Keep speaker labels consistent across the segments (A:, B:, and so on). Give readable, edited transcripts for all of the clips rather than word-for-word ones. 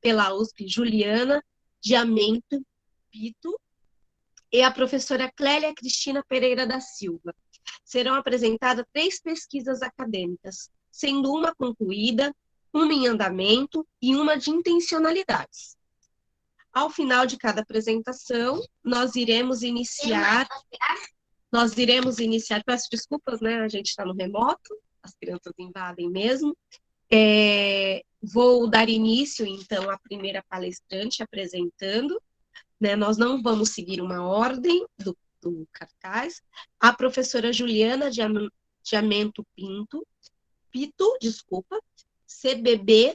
A: pela USP, Juliana Giamento Pito, e a professora Clélia Cristina Pereira da Silva. Serão apresentadas 3 pesquisas acadêmicas, sendo uma concluída, uma em andamento e uma de intencionalidades. Ao final de cada apresentação, nós iremos iniciar, peço desculpas, né? A gente está no remoto, as crianças invadem mesmo. Vou dar início, então, à primeira palestrante apresentando, né? Nós não vamos seguir uma ordem do cartaz. A professora Juliana Giamento Pito, CBB,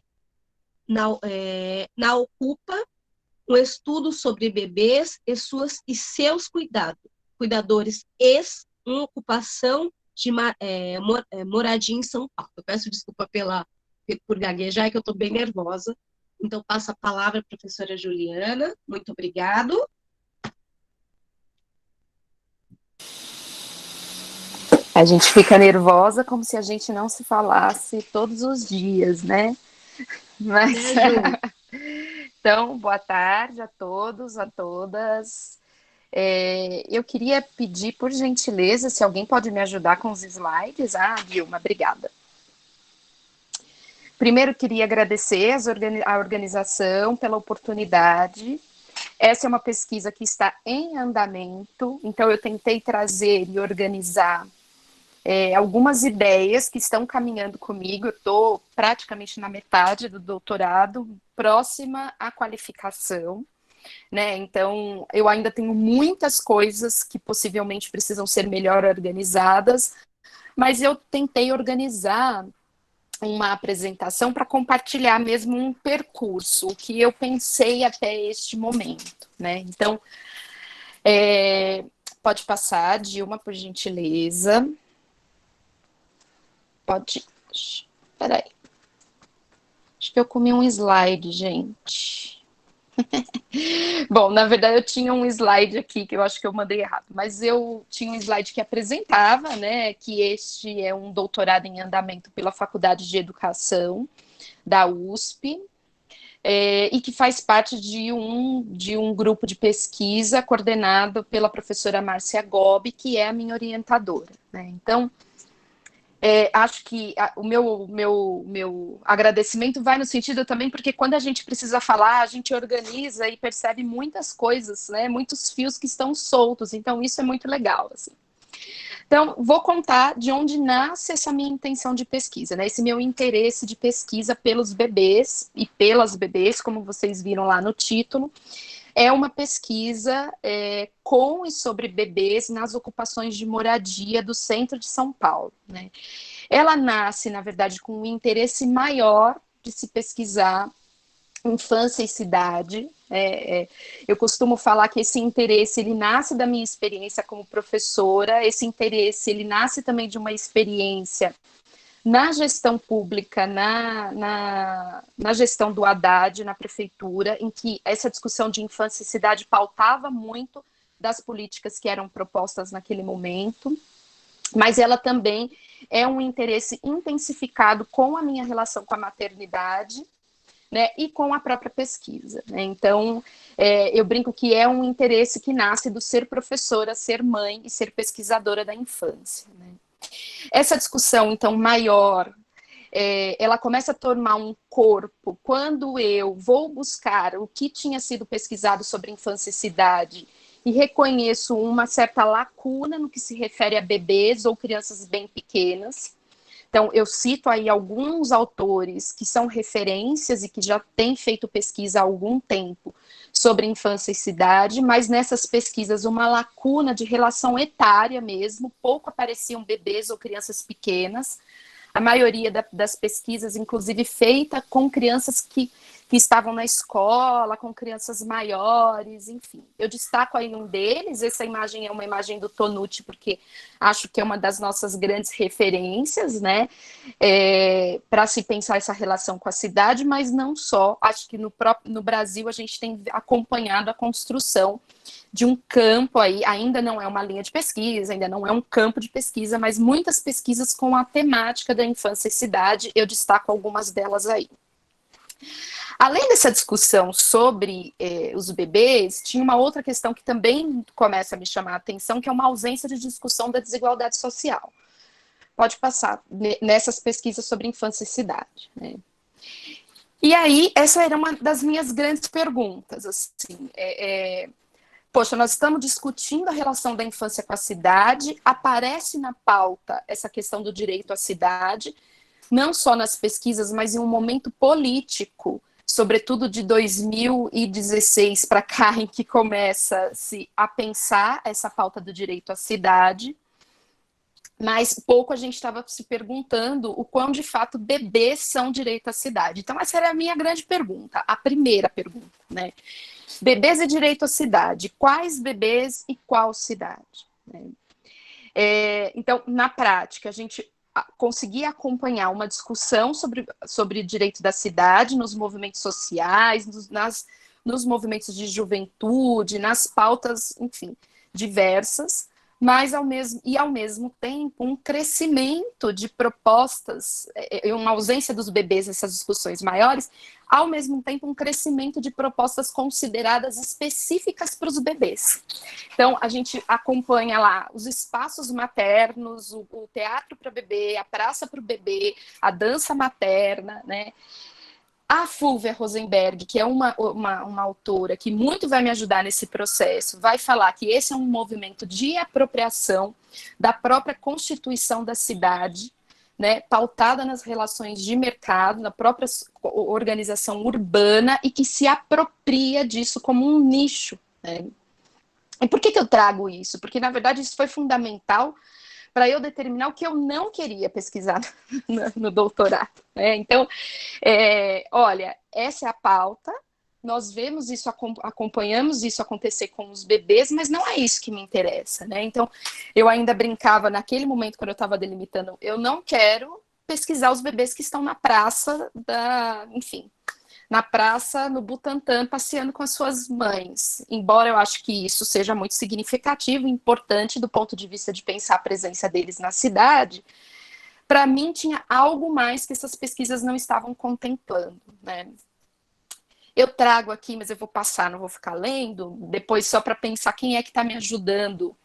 A: na Ocupa, um estudo sobre bebês e seus cuidadores uma ocupação de moradia em São Paulo. Eu peço desculpa por gaguejar, que eu estou bem nervosa. Então, passo a palavra à professora Juliana. Muito obrigado.
B: A gente fica nervosa como se a gente não se falasse todos os dias, né? Mas... Então, boa tarde a todos, a todas. Eu queria pedir, por gentileza, se alguém pode me ajudar com os slides. Vilma, obrigada. Primeiro, queria agradecer a organização pela oportunidade. Essa é uma pesquisa que está em andamento, então eu tentei trazer e organizar algumas ideias que estão caminhando comigo. Eu estou praticamente na metade do doutorado, próxima à qualificação, né? Então, eu ainda tenho muitas coisas que possivelmente precisam ser melhor organizadas, mas eu tentei organizar uma apresentação para compartilhar mesmo um percurso, o que eu pensei até este momento, né? Então, pode passar, Dilma, por gentileza. Pode. Peraí. Acho que eu comi um slide, gente. Bom, na verdade eu tinha um slide aqui que eu acho que eu mandei errado, mas eu tinha um slide que apresentava, né, que este é um doutorado em andamento pela Faculdade de Educação da USP, e que faz parte de um grupo de pesquisa coordenado pela professora Márcia Gobi, que é a minha orientadora, né? Então, acho que o meu agradecimento vai no sentido também, porque quando a gente precisa falar, a gente organiza e percebe muitas coisas, né, muitos fios que estão soltos, então isso é muito legal, assim. Então, vou contar de onde nasce essa minha intenção de pesquisa, né, esse meu interesse de pesquisa pelos bebês e pelas bebês, como vocês viram lá no título. É uma pesquisa com e sobre bebês nas ocupações de moradia do centro de São Paulo, né? Ela nasce, na verdade, com um interesse maior de se pesquisar infância e cidade. Eu costumo falar que esse interesse, ele nasce da minha experiência como professora, esse interesse, ele nasce também de uma experiência na gestão pública, na gestão do Haddad, na prefeitura, em que essa discussão de infância e cidade pautava muito das políticas que eram propostas naquele momento, mas ela também é um interesse intensificado com a minha relação com a maternidade, né, e com a própria pesquisa, né? Então, eu brinco que é um interesse que nasce do ser professora, ser mãe e ser pesquisadora da infância, né? Essa discussão, então, maior, ela começa a tomar um corpo quando eu vou buscar o que tinha sido pesquisado sobre infância e cidade e reconheço uma certa lacuna no que se refere a bebês ou crianças bem pequenas. Então, eu cito aí alguns autores que são referências e que já têm feito pesquisa há algum tempo sobre infância e cidade, mas nessas pesquisas uma lacuna de relação etária mesmo, pouco apareciam bebês ou crianças pequenas, a maioria das pesquisas, inclusive, feita com crianças que estavam na escola, com crianças maiores, enfim. Eu destaco aí um deles, essa imagem é uma imagem do Tonucci, porque acho que é uma das nossas grandes referências, né, para se pensar essa relação com a cidade, mas não só. Acho que no Brasil a gente tem acompanhado a construção de um campo aí, ainda não é uma linha de pesquisa, ainda não é um campo de pesquisa, mas muitas pesquisas com a temática da infância e cidade, eu destaco algumas delas aí. Além dessa discussão sobre os bebês, tinha uma outra questão que também começa a me chamar a atenção, que é uma ausência de discussão da desigualdade social. Pode passar nessas pesquisas sobre infância e cidade, né? E aí, essa era uma das minhas grandes perguntas, assim, poxa, nós estamos discutindo a relação da infância com a cidade, aparece na pauta essa questão do direito à cidade, não só nas pesquisas, mas em um momento político, sobretudo de 2016 para cá, em que começa-se a pensar essa pauta do direito à cidade, mas pouco a gente estava se perguntando o quão de fato bebês são direito à cidade. Então essa era a minha grande pergunta, a primeira pergunta, né? Bebês e direito à cidade, quais bebês e qual cidade? Então, na prática, a gente conseguia acompanhar uma discussão sobre direito da cidade nos movimentos sociais, nos movimentos de juventude, nas pautas, enfim, diversas, mas ao mesmo tempo um crescimento de propostas, uma ausência dos bebês nessas discussões maiores, ao mesmo tempo um crescimento de propostas consideradas específicas para os bebês. Então, a gente acompanha lá os espaços maternos, o teatro para bebê, a praça para o bebê, a dança materna, né? A Fulvia Rosenberg, que é uma autora que muito vai me ajudar nesse processo, vai falar que esse é um movimento de apropriação da própria constituição da cidade, né, pautada nas relações de mercado, na própria organização urbana e que se apropria disso como um nicho, né? E por que eu trago isso? Porque, na verdade, isso foi fundamental para eu determinar o que eu não queria pesquisar no doutorado, né? Então, olha, essa é a pauta, nós vemos isso, acompanhamos isso acontecer com os bebês, mas não é isso que me interessa, né? Então, eu ainda brincava naquele momento, quando eu estava delimitando, eu não quero pesquisar os bebês que estão na praça enfim, na praça, no Butantã, passeando com as suas mães. Embora eu acho que isso seja muito significativo e importante do ponto de vista de pensar a presença deles na cidade, para mim tinha algo mais que essas pesquisas não estavam contemplando, né? Eu trago aqui, mas eu vou passar, não vou ficar lendo, depois só para pensar quem é que está me ajudando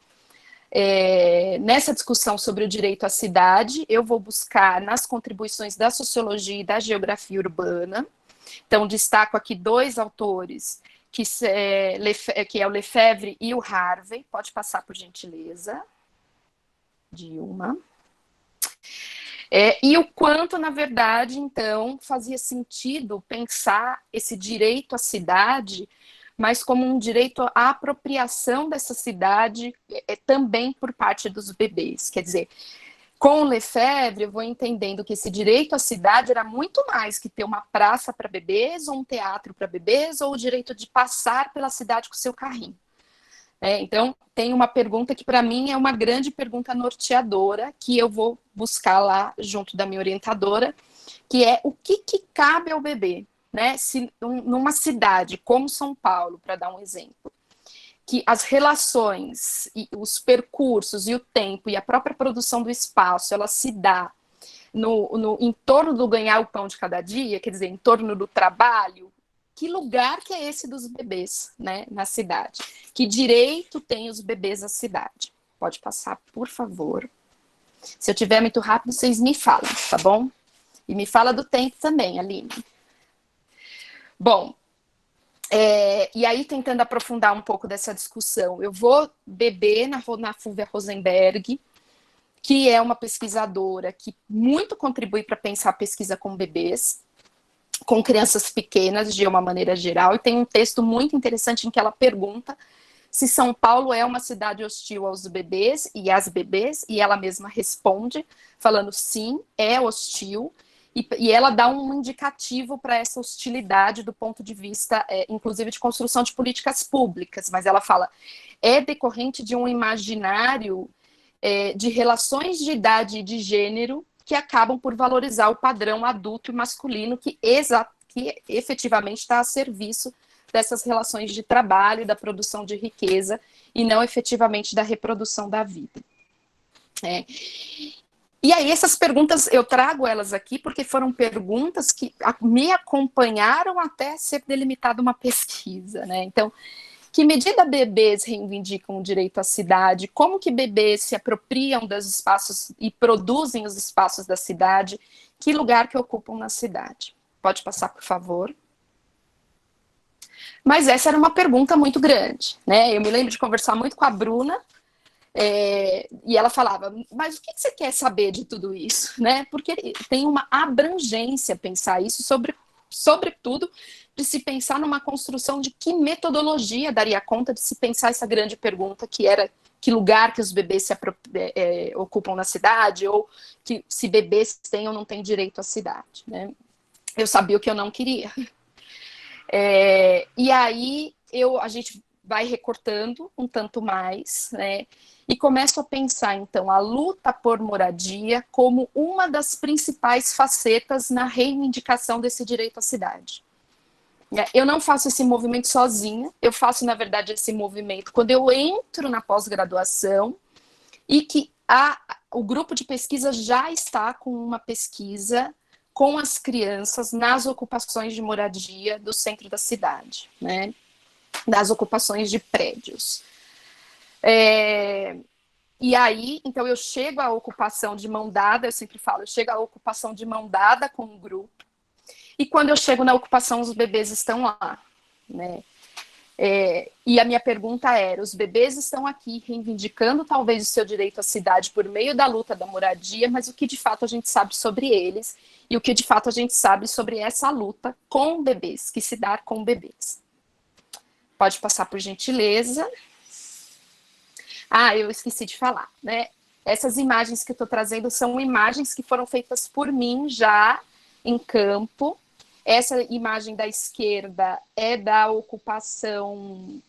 B: nessa discussão sobre o direito à cidade. Eu vou buscar nas contribuições da sociologia e da geografia urbana. Então, destaco aqui dois autores, que é o Lefebvre e o Harvey. Pode passar, por gentileza. Dilma. E o quanto, na verdade, então, fazia sentido pensar esse direito à cidade, mas como um direito à apropriação dessa cidade também por parte dos bebês. Quer dizer, com o Lefebvre, eu vou entendendo que esse direito à cidade era muito mais que ter uma praça para bebês, ou um teatro para bebês, ou o direito de passar pela cidade com o seu carrinho. Então, tem uma pergunta que, para mim, é uma grande pergunta norteadora, que eu vou buscar lá junto da minha orientadora, que é o que cabe ao bebê, né? Se numa cidade como São Paulo, para dar um exemplo, que as relações, e os percursos e o tempo e a própria produção do espaço, ela se dá em torno do ganhar o pão de cada dia, quer dizer, em torno do trabalho. Que lugar que é esse dos bebês, né, na cidade? Que direito tem os bebês à cidade? Pode passar, por favor. Se eu tiver muito rápido, vocês me falam, tá bom? E me fala do tempo também, Aline. Bom, e aí, tentando aprofundar um pouco dessa discussão, eu vou beber na Fulvia Rosenberg, que é uma pesquisadora que muito contribui para pensar a pesquisa com bebês, com crianças pequenas, de uma maneira geral, e tem um texto muito interessante em que ela pergunta se São Paulo é uma cidade hostil aos bebês e às bebês, e ela mesma responde, falando sim, é hostil, e ela dá um indicativo para essa hostilidade do ponto de vista, inclusive, de construção de políticas públicas, mas ela fala, é decorrente de um imaginário de relações de idade e de gênero que acabam por valorizar o padrão adulto e masculino que efetivamente está a serviço dessas relações de trabalho e da produção de riqueza e não efetivamente da reprodução da vida. E aí essas perguntas, eu trago elas aqui porque foram perguntas que me acompanharam até ser delimitada uma pesquisa, né? Então, que medida bebês reivindicam o direito à cidade? Como que bebês se apropriam dos espaços e produzem os espaços da cidade? Que lugar que ocupam na cidade? Pode passar, por favor. Mas essa era uma pergunta muito grande, né? Eu me lembro de conversar muito com a Bruna, e ela falava, mas o que você quer saber de tudo isso? Né? Porque tem uma abrangência pensar isso, sobretudo de se pensar numa construção de que metodologia daria conta de se pensar essa grande pergunta que era que lugar que os bebês ocupam na cidade, ou que se bebês têm ou não têm direito à cidade. Né? Eu sabia o que eu não queria. E aí a gente vai recortando um tanto mais, né? E começo a pensar, então, a luta por moradia como uma das principais facetas na reivindicação desse direito à cidade. Eu não faço esse movimento sozinha, eu faço, na verdade, esse movimento quando eu entro na pós-graduação e que o grupo de pesquisa já está com uma pesquisa com as crianças nas ocupações de moradia do centro da cidade, né? Das ocupações de prédios. E aí, então, eu chego à ocupação de mão dada, eu sempre falo, eu chego à ocupação de mão dada com o grupo, e quando eu chego na ocupação, os bebês estão lá, né? E a minha pergunta era, os bebês estão aqui reivindicando talvez o seu direito à cidade por meio da luta da moradia, mas o que de fato a gente sabe sobre eles, e o que de fato a gente sabe sobre essa luta com bebês, que se dá com bebês. Pode passar, por gentileza. Eu esqueci de falar, né? Essas imagens que eu estou trazendo são imagens que foram feitas por mim já em campo. Essa imagem da esquerda é da ocupação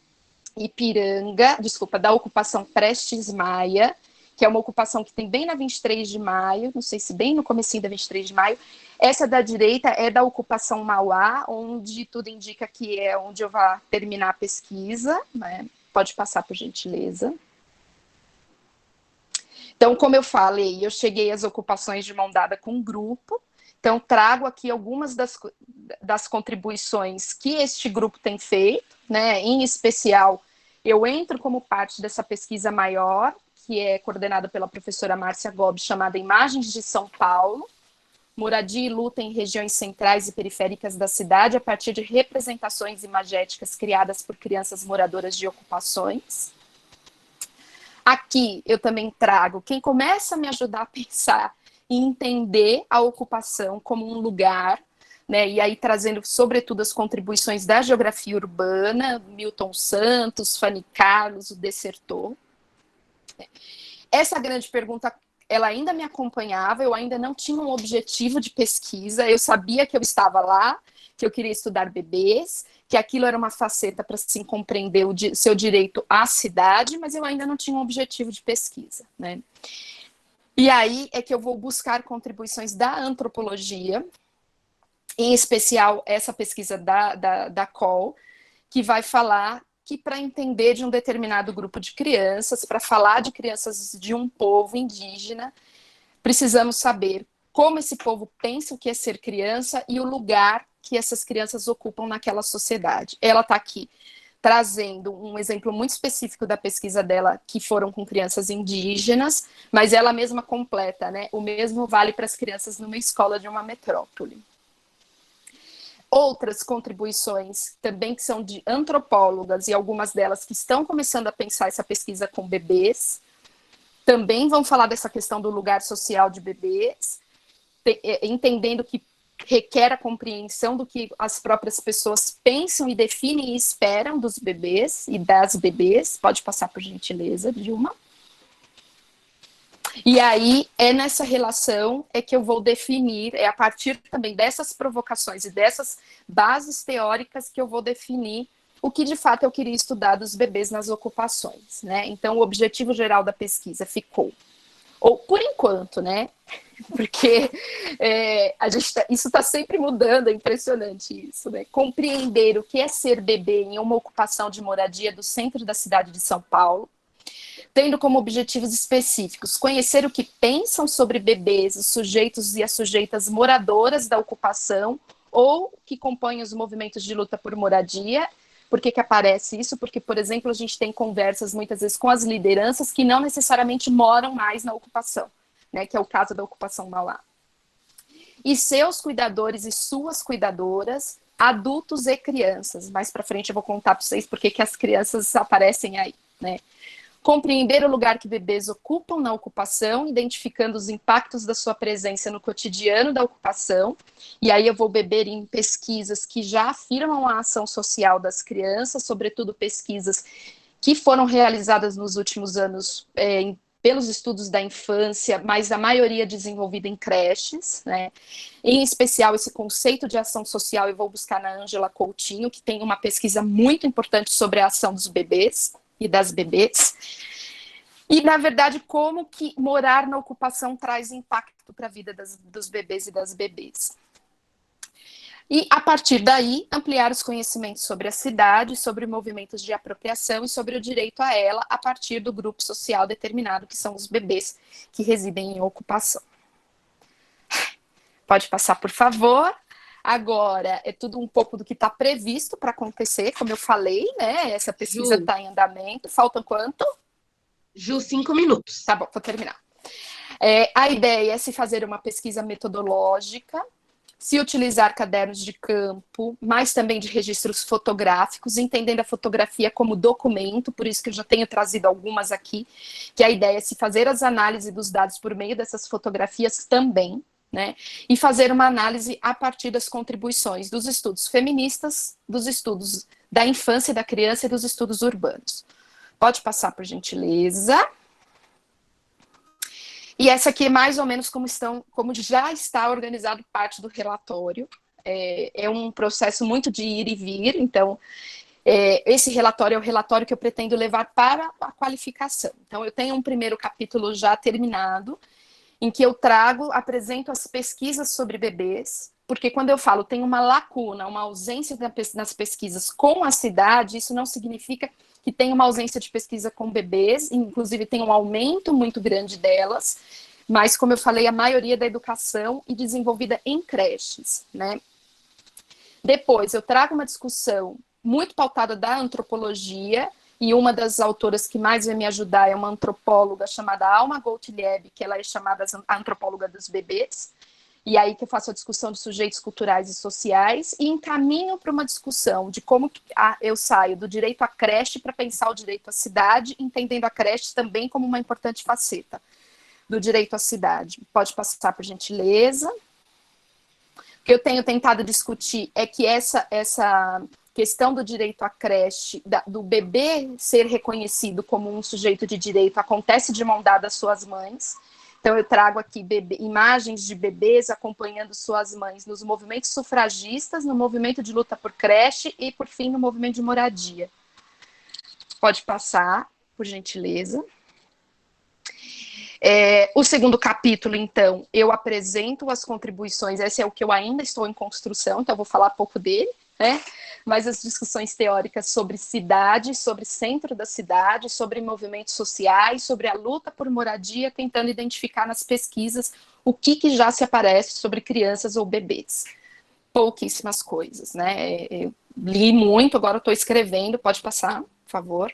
B: Ipiranga, desculpa, da ocupação Prestes Maia, que é uma ocupação que tem bem na 23 de maio, não sei se bem no comecinho da 23 de maio. Essa da direita é da ocupação Mauá, onde tudo indica que é onde eu vou terminar a pesquisa, né? Pode passar, por gentileza. Então, como eu falei, eu cheguei às ocupações de mão dada com um grupo, então trago aqui algumas das contribuições que este grupo tem feito, né? Em especial, eu entro como parte dessa pesquisa maior, que é coordenada pela professora Márcia Gobi, chamada Imagens de São Paulo, moradia e luta em regiões centrais e periféricas da cidade, a partir de representações imagéticas criadas por crianças moradoras de ocupações. Aqui eu também trago quem começa a me ajudar a pensar e entender a ocupação como um lugar, né? E aí trazendo sobretudo as contribuições da geografia urbana, Milton Santos, Fanny Carlos, o Dessertor. Essa grande pergunta, ela ainda me acompanhava, eu ainda não tinha um objetivo de pesquisa, eu sabia que eu estava lá, que eu queria estudar bebês, que aquilo era uma faceta para se compreender o seu direito à cidade, mas eu ainda não tinha um objetivo de pesquisa, né? E aí é que eu vou buscar contribuições da antropologia, em especial essa pesquisa da COL, que vai falar que para entender de um determinado grupo de crianças, para falar de crianças de um povo indígena, precisamos saber como esse povo pensa o que é ser criança e o lugar que essas crianças ocupam naquela sociedade. Ela está aqui trazendo um exemplo muito específico da pesquisa dela, que foram com crianças indígenas, mas ela mesma completa, né? O mesmo vale para as crianças numa escola de uma metrópole. Outras contribuições também que são de antropólogas, e algumas delas que estão começando a pensar essa pesquisa com bebês, também vão falar dessa questão do lugar social de bebês, entendendo que requer a compreensão do que as próprias pessoas pensam e definem e esperam dos bebês e das bebês. Pode passar, por gentileza, Dilma. E aí, é nessa relação é que eu vou definir, é a partir também dessas provocações e dessas bases teóricas que eu vou definir o que de fato eu queria estudar dos bebês nas ocupações, né? Então, o objetivo geral da pesquisa ficou, ou por enquanto, né? Porque isso está sempre mudando, é impressionante isso, né? Compreender o que é ser bebê em uma ocupação de moradia do centro da cidade de São Paulo, tendo como objetivos específicos conhecer o que pensam sobre bebês, os sujeitos e as sujeitas moradoras da ocupação ou que compõem os movimentos de luta por moradia. Por que aparece isso? Porque, por exemplo, a gente tem conversas muitas vezes com as lideranças que não necessariamente moram mais na ocupação, né, que é o caso da ocupação Mauá. E seus cuidadores e suas cuidadoras, adultos e crianças. Mais para frente eu vou contar para vocês por que as crianças aparecem aí, né? Compreender o lugar que bebês ocupam na ocupação, identificando os impactos da sua presença no cotidiano da ocupação. E aí eu vou beber em pesquisas que já afirmam a ação social das crianças, sobretudo pesquisas que foram realizadas nos últimos anos pelos estudos da infância, mas a maioria desenvolvida em creches, né? Em especial esse conceito de ação social eu vou buscar na Ângela Coutinho, que tem uma pesquisa muito importante sobre a ação dos bebês e das bebês, e, na verdade, como que morar na ocupação traz impacto para a vida dos bebês e das bebês. E, a partir daí, ampliar os conhecimentos sobre a cidade, sobre movimentos de apropriação e sobre o direito a ela, a partir do grupo social determinado, que são os bebês que residem em ocupação. Pode passar, por favor. Agora, é tudo um pouco do que está previsto para acontecer, como eu falei, né? Essa pesquisa está em andamento. Faltam quanto?
A: Ju, 5 minutos.
B: Tá bom, vou terminar. A ideia é se fazer uma pesquisa metodológica, se utilizar cadernos de campo, mas também de registros fotográficos, entendendo a fotografia como documento, por isso que eu já tenho trazido algumas aqui, que a ideia é se fazer as análises dos dados por meio dessas fotografias também, né? E fazer uma análise a partir das contribuições dos estudos feministas, dos estudos da infância e da criança e dos estudos urbanos. Pode passar, por gentileza. E essa aqui é mais ou menos como já está organizado parte do relatório. É um processo muito de ir e vir, então esse relatório é o relatório que eu pretendo levar para a qualificação. Então eu tenho um primeiro capítulo já terminado, em que eu apresento as pesquisas sobre bebês, porque quando eu falo tem uma lacuna, uma ausência nas pesquisas com a cidade, isso não significa que tem uma ausência de pesquisa com bebês, inclusive tem um aumento muito grande delas, mas como eu falei, a maioria da educação é desenvolvida em creches, né? Depois eu trago uma discussão muito pautada da antropologia, e uma das autoras que mais vai me ajudar é uma antropóloga chamada Alma Gottlieb, que ela é chamada a antropóloga dos bebês, e aí que eu faço a discussão de sujeitos culturais e sociais, e encaminho para uma discussão de como eu saio do direito à creche para pensar o direito à cidade, entendendo a creche também como uma importante faceta do direito à cidade. Pode passar, por gentileza. O que eu tenho tentado discutir é que essa questão do direito à creche, do bebê ser reconhecido como um sujeito de direito, acontece de mão dada às suas mães. Então eu trago aqui imagens de bebês acompanhando suas mães nos movimentos sufragistas, no movimento de luta por creche e, por fim, no movimento de moradia. Pode passar, por gentileza. O segundo capítulo, então, eu apresento as contribuições, esse é o que eu ainda estou em construção, então eu vou falar pouco dele, né? Mas as discussões teóricas sobre cidade, sobre centro da cidade, sobre movimentos sociais, sobre a luta por moradia, tentando identificar nas pesquisas o que já se aparece sobre crianças ou bebês. Pouquíssimas coisas, né? Eu li muito, agora estou escrevendo, pode passar, por favor.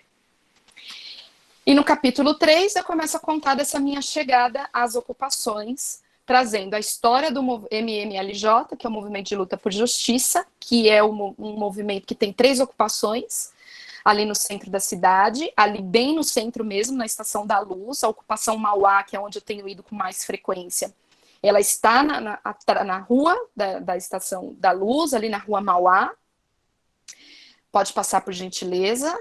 B: E no capítulo 3, eu começo a contar dessa minha chegada às ocupações, trazendo a história do MMLJ, que é o Movimento de Luta por Justiça, que é um movimento que tem 3 ocupações, ali no centro da cidade, ali bem no centro mesmo, na Estação da Luz, a ocupação Mauá, que é onde eu tenho ido com mais frequência, ela está na rua da Estação da Luz, ali na rua Mauá. Pode passar, por gentileza.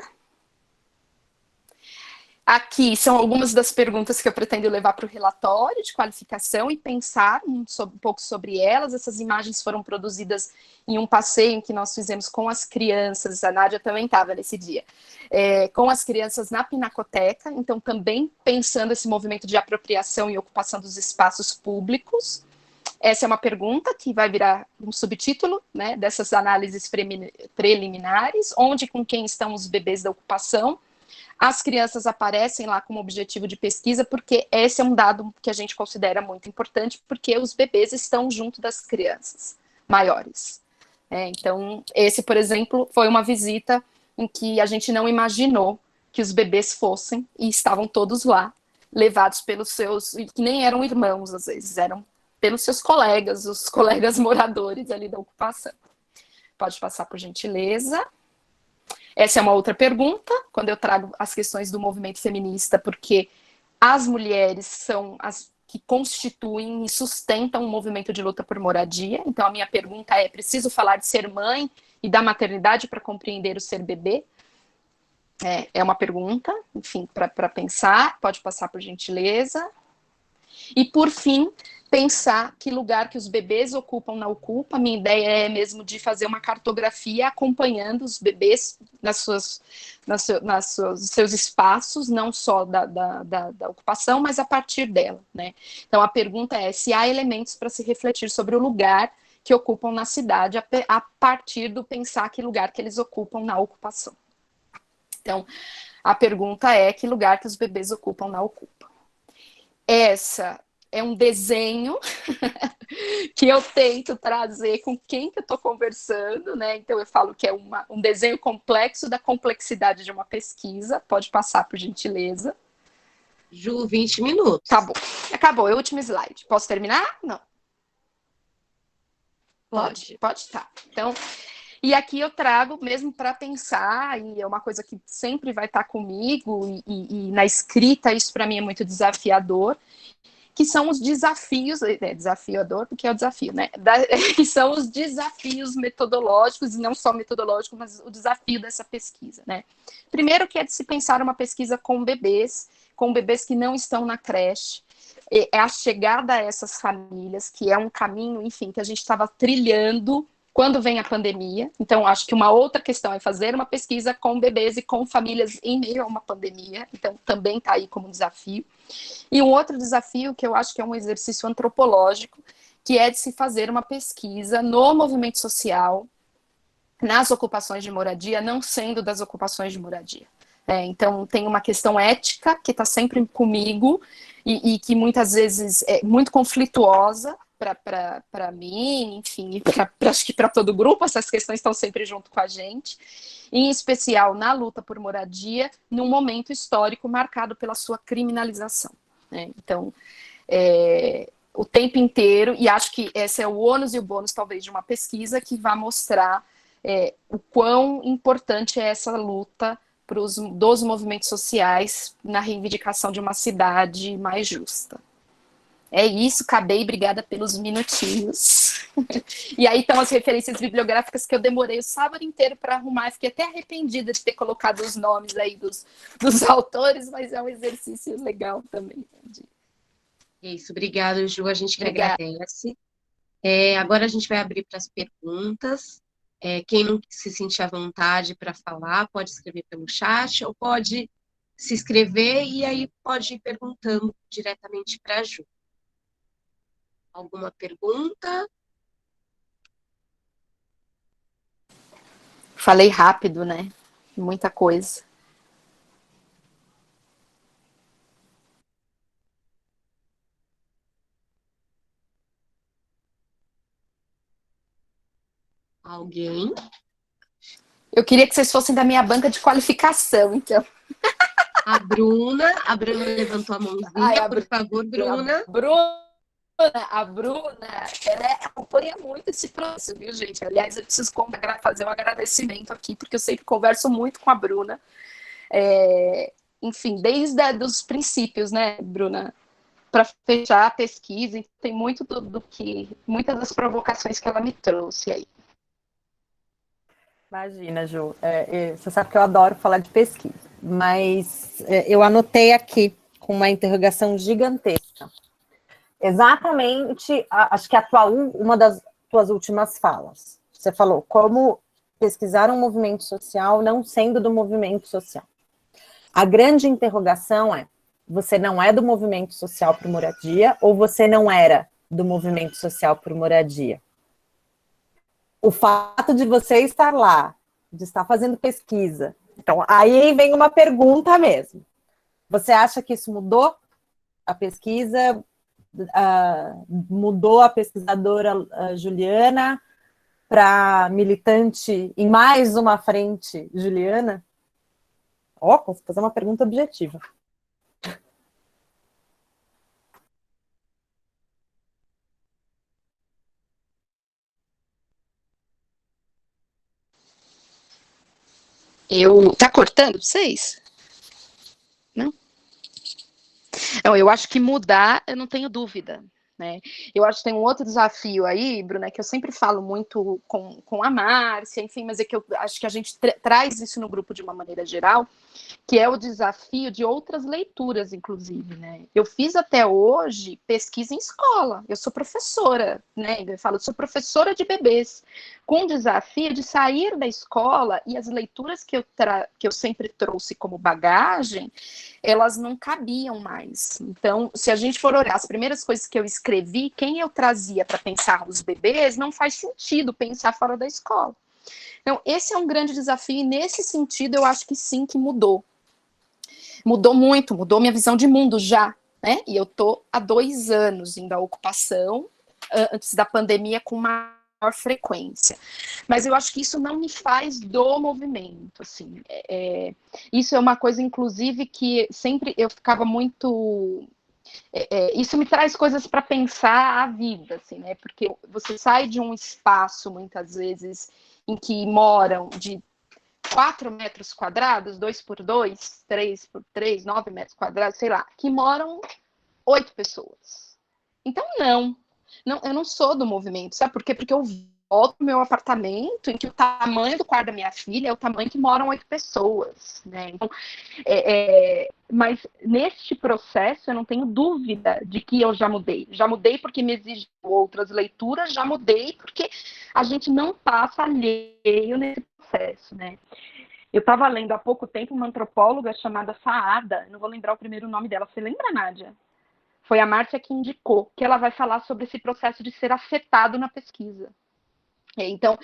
B: Aqui são algumas das perguntas que eu pretendo levar para o relatório de qualificação e pensar um pouco sobre elas. Essas imagens foram produzidas em um passeio que nós fizemos com as crianças, a Nádia também estava nesse dia, com as crianças na Pinacoteca, então também pensando esse movimento de apropriação e ocupação dos espaços públicos. Essa é uma pergunta que vai virar um subtítulo, né, dessas análises preliminares, onde e com quem estão os bebês da ocupação. As crianças aparecem lá como objetivo de pesquisa, porque esse é um dado que a gente considera muito importante, porque os bebês estão junto das crianças maiores. Então, esse, por exemplo, foi uma visita em que a gente não imaginou que os bebês fossem, e estavam todos lá, levados pelos seus, que nem eram irmãos, às vezes, eram pelos seus colegas, os colegas moradores ali da ocupação. Pode passar, por gentileza. Essa é uma outra pergunta, quando eu trago as questões do movimento feminista, porque as mulheres são as que constituem e sustentam o movimento de luta por moradia. Então, a minha pergunta é: preciso falar de ser mãe e da maternidade para compreender o ser bebê? É uma pergunta, enfim, para pensar. Pode passar, por gentileza. E, por fim, pensar que lugar que os bebês ocupam na Ocupa. Minha ideia é mesmo de fazer uma cartografia acompanhando os bebês nos seus espaços, não só da ocupação, mas a partir dela, né? Então, a pergunta é se há elementos para se refletir sobre o lugar que ocupam na cidade a partir do pensar que lugar que eles ocupam na ocupação. Então, a pergunta é que lugar que os bebês ocupam na Ocupa. Essa é um desenho que eu tento trazer com quem que eu estou conversando, né? Então eu falo que é um desenho complexo da complexidade de uma pesquisa. Pode passar, por gentileza.
A: Ju, 20 minutos.
B: Tá bom. Acabou, é o último slide. Posso terminar? Não. Pode, tá. Então, e aqui eu trago mesmo para pensar, e é uma coisa que sempre vai estar comigo, e na escrita isso para mim é muito desafiador, que são os desafios, desafiador porque é o desafio, né? Que são os desafios metodológicos, e não só metodológicos, mas o desafio dessa pesquisa, né? Primeiro que é de se pensar uma pesquisa com bebês que não estão na creche, é a chegada a essas famílias, que é um caminho, enfim, que a gente estava trilhando quando vem a pandemia. Então, acho que uma outra questão é fazer uma pesquisa com bebês e com famílias em meio a uma pandemia. Então, também está aí como desafio. E um outro desafio, que eu acho que é um exercício antropológico, que é de se fazer uma pesquisa no movimento social, nas ocupações de moradia, não sendo das ocupações de moradia. Então, tem uma questão ética que está sempre comigo e que muitas vezes é muito conflituosa para mim, enfim, acho que para todo o grupo, essas questões estão sempre junto com a gente, em especial na luta por moradia, num momento histórico marcado pela sua criminalização. Então, o tempo inteiro, e acho que esse é o ônus e o bônus, talvez, de uma pesquisa que vai mostrar o quão importante é essa luta dos movimentos sociais na reivindicação de uma cidade mais justa. É isso, acabei, obrigada pelos minutinhos. E aí estão as referências bibliográficas que eu demorei o sábado inteiro para arrumar, fiquei até arrependida de ter colocado os nomes aí dos autores, mas é um exercício legal também.
A: Isso, obrigada, Ju, a gente que
B: Obrigada.
A: agradece. Agora a gente vai abrir para as perguntas. Quem não se sentir à vontade para falar, pode escrever pelo chat ou pode se inscrever e aí pode ir perguntando diretamente para a Ju. Alguma pergunta?
B: Falei rápido, né? Muita coisa.
A: Alguém?
B: Eu queria que vocês fossem da minha banca de qualificação, então.
A: A Bruna levantou a mãozinha, por favor, Bruna.
B: A Bruna, ela acompanha muito esse processo, viu, gente? Aliás, eu preciso fazer um agradecimento aqui, porque eu sempre converso muito com a Bruna. Enfim, desde os princípios, né, Bruna? Para fechar a pesquisa, tem muito muitas das provocações que ela me trouxe aí.
C: Imagina, Ju, você sabe que eu adoro falar de pesquisa, mas eu anotei aqui com uma interrogação gigantesca. Exatamente, acho que uma das tuas últimas falas. Você falou como pesquisar um movimento social não sendo do movimento social. A grande interrogação é: você não é do movimento social por moradia ou você não era do movimento social por moradia? O fato de você estar lá, de estar fazendo pesquisa, Então, aí vem uma pergunta mesmo. Você acha que isso mudou a pesquisa? Mudou a pesquisadora Juliana para militante em mais uma frente Juliana? Ó, posso fazer uma pergunta objetiva.
B: Tá cortando pra vocês? Não? Não, eu acho que mudar, eu não tenho dúvida, né? Eu acho que tem um outro desafio aí, Bruna, que eu sempre falo muito com a Márcia, enfim, mas é que eu acho que a gente traz isso no grupo de uma maneira geral, que é o desafio de outras leituras, inclusive, né? Eu fiz até hoje pesquisa em escola, eu sou professora, né? Eu falo, eu sou professora de bebês, com o desafio de sair da escola e as leituras que eu sempre trouxe como bagagem, elas não cabiam mais. Então, se a gente for olhar as primeiras coisas que eu escrevi, quem eu trazia para pensar os bebês, não faz sentido pensar fora da escola. Então, esse é um grande desafio, e nesse sentido, eu acho que sim, que mudou. Mudou muito, mudou minha visão de mundo já, né? E eu tô há 2 anos indo à ocupação, antes da pandemia, com maior frequência. Mas eu acho que isso não me faz do movimento, assim. Isso é uma coisa, inclusive, que sempre eu ficava muito... isso me traz coisas para pensar a vida, assim, né? Porque você sai de um espaço, muitas vezes, em que moram de 4 metros quadrados, 2 por 2, 3 por 3, 9 metros quadrados, sei lá, que moram 8 pessoas. Então, não, eu não sou do movimento, sabe por quê? Porque eu volto pro meu apartamento em que o tamanho do quarto da minha filha é o tamanho que moram 8 pessoas, né? Então, mas neste processo eu não tenho dúvida de que eu já mudei. Já mudei porque me exigiu outras leituras, já mudei porque a gente não passa alheio nesse processo, né? Eu estava lendo há pouco tempo uma antropóloga chamada Saada, não vou lembrar o primeiro nome dela, você lembra, Nádia? Foi a Márcia que indicou, que ela vai falar sobre esse processo de ser afetado na pesquisa. Então,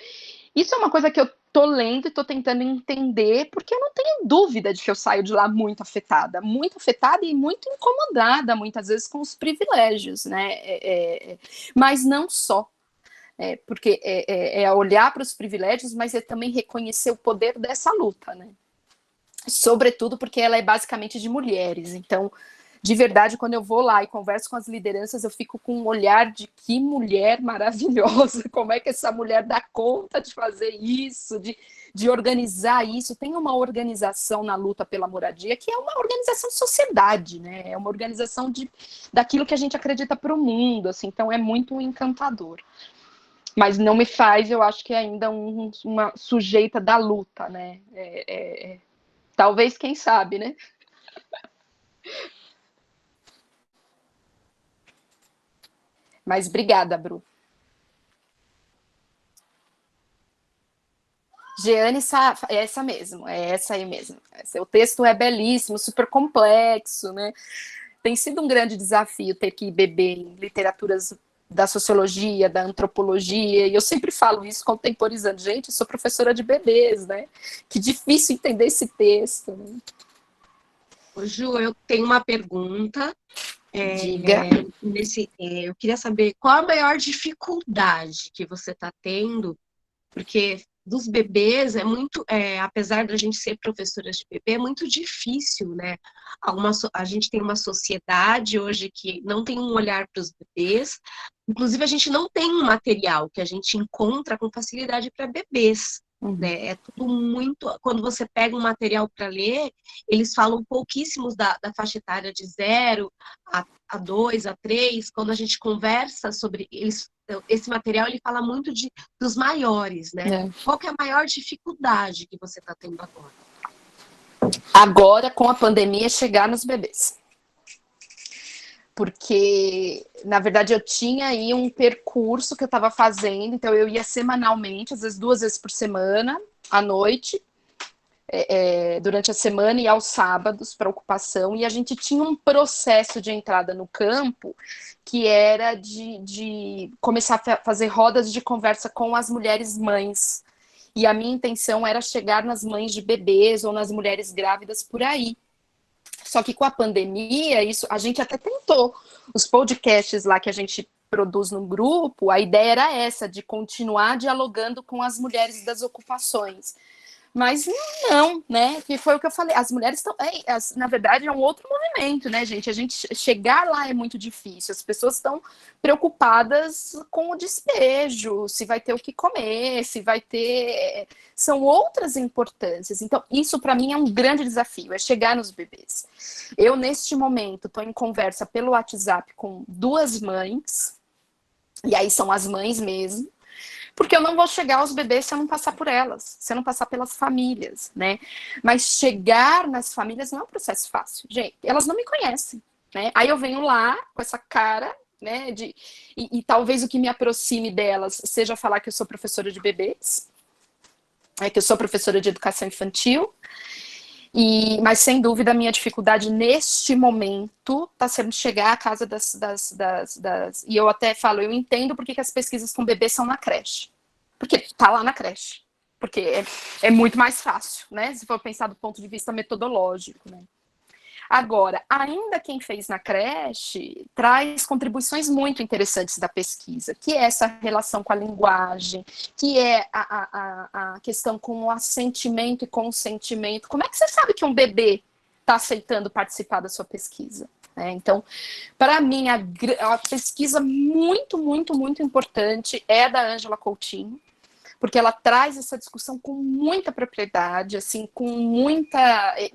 B: isso é uma coisa que eu tô lendo e tô tentando entender, porque eu não tenho dúvida de que eu saio de lá muito afetada e muito incomodada, muitas vezes, com os privilégios, né? Mas não só. Porque é olhar para os privilégios, mas é também reconhecer o poder dessa luta, né? Sobretudo porque ela é basicamente de mulheres. Então, de verdade, quando eu vou lá e converso com as lideranças, eu fico com um olhar de que mulher maravilhosa, como é que essa mulher dá conta de fazer isso, de organizar isso. Tem uma organização na luta pela moradia que é uma organização de sociedade, né? É uma organização daquilo que a gente acredita para o mundo, assim. Então é muito encantador. Mas não me faz, eu acho que ainda uma sujeita da luta, né? Talvez, quem sabe, né? Mas obrigada, Bru. Jeane, é essa mesmo, é essa aí mesmo. O texto é belíssimo, super complexo, né? Tem sido um grande desafio ter que beber em literaturas da sociologia, da antropologia, e eu sempre falo isso contemporizando. Gente, eu sou professora de bebês, né? Que difícil entender esse texto. Né?
A: Ô, Ju, eu tenho uma pergunta.
B: Diga.
A: Eu queria saber qual a maior dificuldade que você está tendo, porque dos bebês apesar da gente ser professoras de bebê, é muito difícil, né? A gente tem uma sociedade hoje que não tem um olhar para os bebês, inclusive a gente não tem um material que a gente encontra com facilidade para bebês. Né? É tudo muito. Quando você pega um material para ler, eles falam pouquíssimos da faixa etária de 0 a 2, a 3. Quando a gente conversa sobre esse material, ele fala muito dos maiores, né? Qual que é a maior dificuldade que você está tendo agora?
B: Agora, com a pandemia, chegar nos bebês. Porque, na verdade, eu tinha aí um percurso que eu estava fazendo, então eu ia semanalmente, às vezes 2 vezes por semana, à noite, durante a semana e aos sábados para ocupação, e a gente tinha um processo de entrada no campo que era de começar a fazer rodas de conversa com as mulheres mães E a minha intenção era chegar nas mães de bebês ou nas mulheres grávidas por aí. Só que com a pandemia, isso a gente até tentou. Os podcasts lá que a gente produz no grupo, a ideia era essa, de continuar dialogando com as mulheres das ocupações. Mas não, né? Que foi o que eu falei. As mulheres estão. Na verdade, é um outro movimento, né, gente? A gente chegar lá é muito difícil. As pessoas estão preocupadas com o despejo, se vai ter o que comer, se vai ter. São outras importâncias. Então, isso para mim é um grande desafio, é chegar nos bebês. Eu, neste momento, estou em conversa pelo WhatsApp com 2 mães, e aí são as mães mesmo. Porque eu não vou chegar aos bebês se eu não passar por elas, se eu não passar pelas famílias, né? Mas chegar nas famílias não é um processo fácil, gente. Elas não me conhecem, né? Aí eu venho lá com essa cara, né? E talvez o que me aproxime delas seja falar que eu sou professora de bebês, que eu sou professora de educação infantil. Mas, sem dúvida, a minha dificuldade neste momento está sendo chegar à casa das. E eu até falo, eu entendo por que as pesquisas com bebês são na creche. Porque está lá na creche. Porque é muito mais fácil, né? Se for pensar do ponto de vista metodológico, né? Agora, ainda quem fez na creche traz contribuições muito interessantes da pesquisa, que é essa relação com a linguagem, que é a questão com o assentimento e consentimento. Como é que você sabe que um bebê está aceitando participar da sua pesquisa? Então, para mim, a pesquisa muito, muito, muito importante é a da Ângela Coutinho, porque ela traz essa discussão com muita propriedade, assim,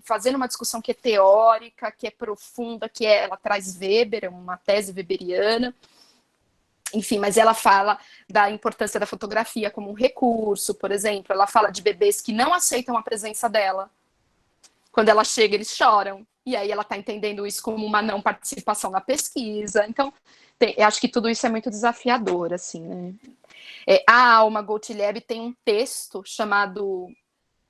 B: fazendo uma discussão que é teórica, que é profunda, ela traz Weber, uma tese weberiana, enfim, mas ela fala da importância da fotografia como um recurso, por exemplo, ela fala de bebês que não aceitam a presença dela. Quando ela chega, eles choram, e aí ela está entendendo isso como uma não participação na pesquisa. Então, eu acho que tudo isso é muito desafiador, assim, né? A Alma Gottlieb tem um texto chamado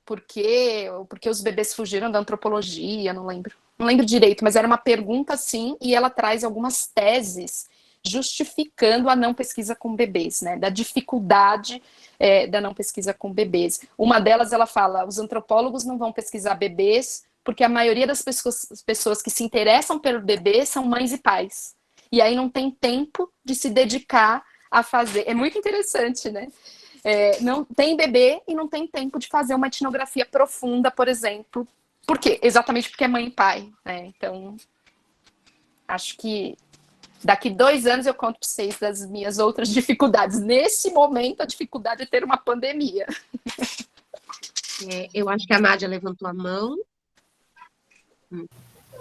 B: Por que os bebês fugiram da antropologia? Não lembro direito, mas era uma pergunta assim, e ela traz algumas teses justificando a não pesquisa com bebês, né? Da dificuldade da não pesquisa com bebês. Uma delas, ela fala, os antropólogos não vão pesquisar bebês porque a maioria das pessoas que se interessam pelo bebê são mães e pais. E aí não tem tempo de se dedicar a fazer. É muito interessante, né? Não tem bebê e não tem tempo de fazer uma etnografia profunda, por exemplo. Por quê? Exatamente porque é mãe e pai, né? Então, acho que daqui 2 anos eu conto para vocês das minhas outras dificuldades. Nesse momento, a dificuldade é ter uma pandemia.
A: Eu acho que a Nádia levantou a mão.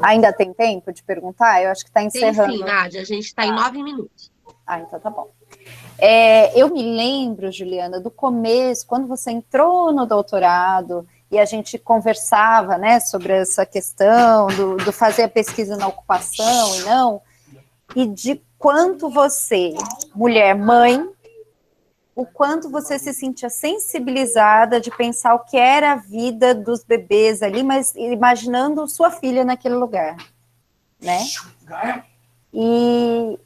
C: Ainda tem tempo de perguntar? Eu acho que está encerrando.
A: Tem sim, Nádia. A gente está em 9 minutos.
C: Então tá bom. Eu me lembro, Juliana, do começo, quando você entrou no doutorado e a gente conversava, né, sobre essa questão do fazer a pesquisa na ocupação e não, e de quanto você, mulher mãe, o quanto você se sentia sensibilizada de pensar o que era a vida dos bebês ali, mas imaginando sua filha naquele lugar, né? E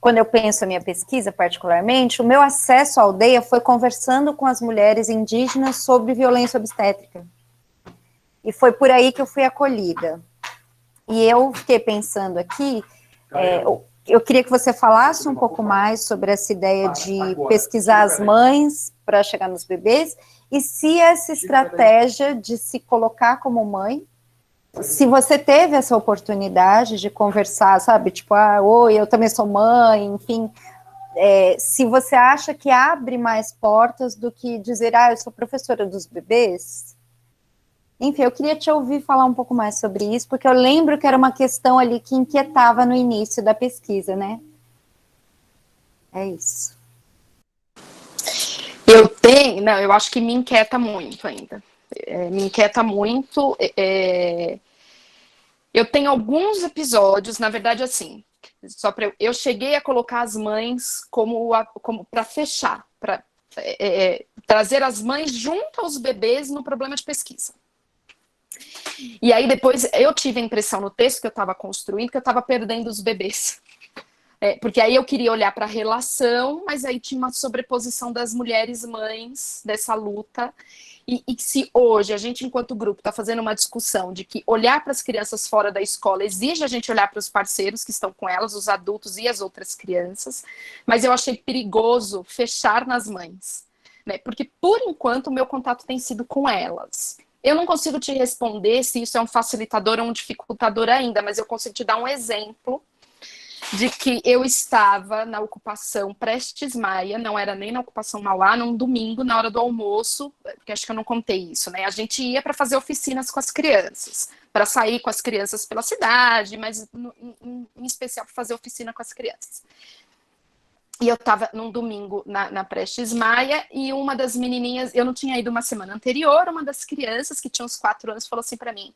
C: quando eu penso a minha pesquisa, particularmente, o meu acesso à aldeia foi conversando com as mulheres indígenas sobre violência obstétrica. E foi por aí que eu fui acolhida. E eu fiquei pensando aqui, eu queria que você falasse um pouco mais sobre essa ideia de pesquisar as mães para chegar nos bebês, e se essa estratégia de se colocar como mãe, se você teve essa oportunidade de conversar, sabe, tipo, oi, eu também sou mãe, enfim, se você acha que abre mais portas do que dizer, eu sou professora dos bebês. Enfim, eu queria te ouvir falar um pouco mais sobre isso, porque eu lembro que era uma questão ali que inquietava no início da pesquisa, né? É isso.
B: Eu acho que me inquieta muito ainda. Me inquieta muito. Eu tenho alguns episódios, na verdade, assim, eu cheguei a colocar as mães como para fechar, para trazer as mães junto aos bebês no problema de pesquisa. E aí depois eu tive a impressão no texto que eu estava construindo que eu estava perdendo os bebês. Porque aí eu queria olhar para a relação, mas aí tinha uma sobreposição das mulheres mães dessa luta. E se hoje a gente, enquanto grupo, está fazendo uma discussão de que olhar para as crianças fora da escola exige a gente olhar para os parceiros que estão com elas, os adultos e as outras crianças, mas eu achei perigoso fechar nas mães, né? Porque, por enquanto, o meu contato tem sido com elas. Eu não consigo te responder se isso é um facilitador ou um dificultador ainda, mas eu consigo te dar um exemplo de que eu estava na ocupação Prestes Maia, não era nem na ocupação Mauá, num domingo, na hora do almoço, porque acho que eu não contei isso, né? A gente ia para fazer oficinas com as crianças, para sair com as crianças pela cidade, mas em especial para fazer oficina com as crianças. E eu estava num domingo na Prestes Maia, e uma das menininhas, eu não tinha ido uma semana anterior, uma das crianças, que tinha uns 4 anos, falou assim para mim: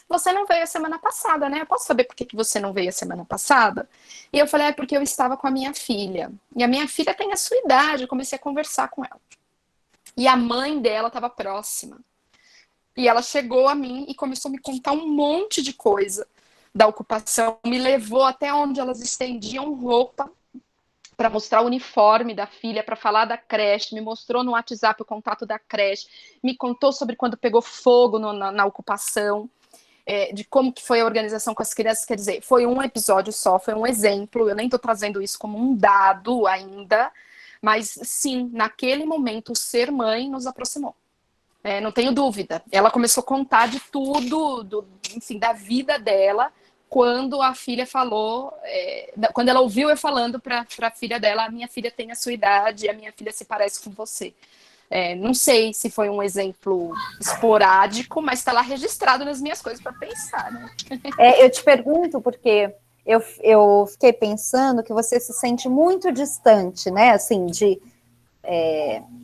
B: você não veio a semana passada, né? Eu posso saber por que você não veio a semana passada? E eu falei, é porque eu estava com a minha filha. E a minha filha tem a sua idade, eu comecei a conversar com ela. E a mãe dela estava próxima. E ela chegou a mim e começou a me contar um monte de coisa da ocupação. Me levou até onde elas estendiam roupa para mostrar o uniforme da filha, para falar da creche, me mostrou no WhatsApp o contato da creche, me contou sobre quando pegou fogo na ocupação. De como que foi a organização com as crianças, quer dizer, foi um episódio só, foi um exemplo, eu nem estou trazendo isso como um dado ainda, mas sim, naquele momento, o ser mãe nos aproximou. Não tenho dúvida. Ela começou a contar de tudo, enfim, da vida dela, quando a filha falou, quando ela ouviu eu falando para a filha dela, a minha filha tem a sua idade, a minha filha se parece com você. Não sei se foi um exemplo esporádico, mas está lá registrado nas minhas coisas para pensar, né?
C: Eu te pergunto porque eu fiquei pensando que você se sente muito distante, né? Assim,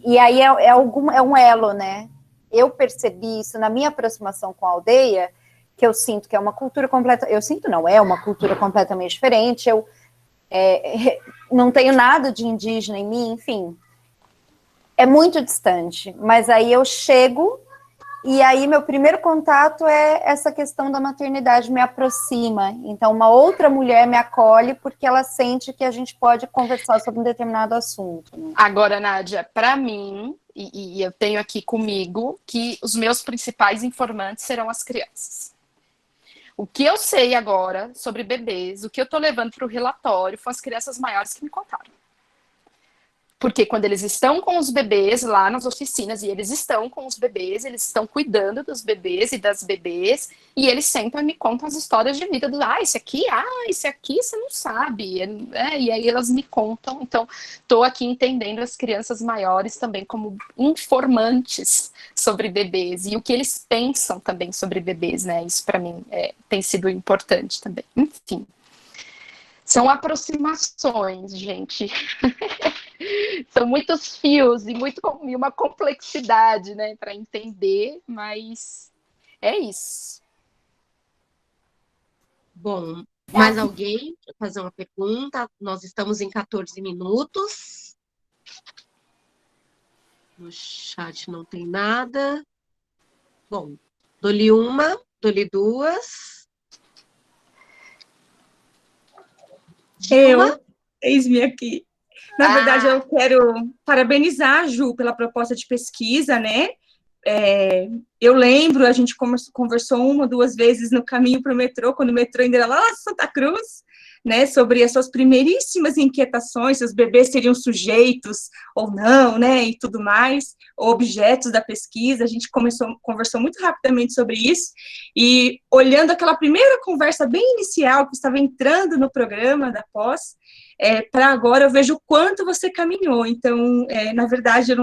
C: e aí é um elo, né? Eu percebi isso na minha aproximação com a aldeia, que eu sinto que é uma cultura completa. Eu sinto, não, é uma cultura completamente diferente. Eu não tenho nada de indígena em mim, enfim. É muito distante, mas aí eu chego e aí meu primeiro contato é essa questão da maternidade, me aproxima. Então, uma outra mulher me acolhe porque ela sente que a gente pode conversar sobre um determinado assunto. Né?
B: Agora, Nádia, para mim, e eu tenho aqui comigo, que os meus principais informantes serão as crianças. O que eu sei agora sobre bebês, o que eu estou levando para o relatório, foram as crianças maiores que me contaram. Porque quando eles estão com os bebês lá nas oficinas, e eles estão com os bebês, eles estão cuidando dos bebês e das bebês, e eles sentam e me contam as histórias de vida esse aqui você não sabe. E aí elas me contam. Então, estou aqui entendendo as crianças maiores também como informantes sobre bebês, e o que eles pensam também sobre bebês, né? Isso para mim tem sido importante também. Enfim. São aproximações, gente. São muitos fios e uma complexidade, né, para entender, mas é isso.
A: Bom, mais alguém para fazer uma pergunta? Nós estamos em 14 minutos. No chat não tem nada. Bom, dou-lhe uma, dou-lhe duas. Dilma?
D: Eis-me aqui. Na verdade, eu quero parabenizar a Ju pela proposta de pesquisa, né? Eu lembro, a gente conversou 1 ou 2 vezes no caminho para o metrô, quando o metrô ainda era lá em Santa Cruz, né, sobre as suas primeiríssimas inquietações, se os bebês seriam sujeitos ou não, né, e tudo mais, objetos da pesquisa. A gente conversou muito rapidamente sobre isso, e olhando aquela primeira conversa bem inicial, que estava entrando no programa da pós, para agora eu vejo o quanto você caminhou. Então, na verdade,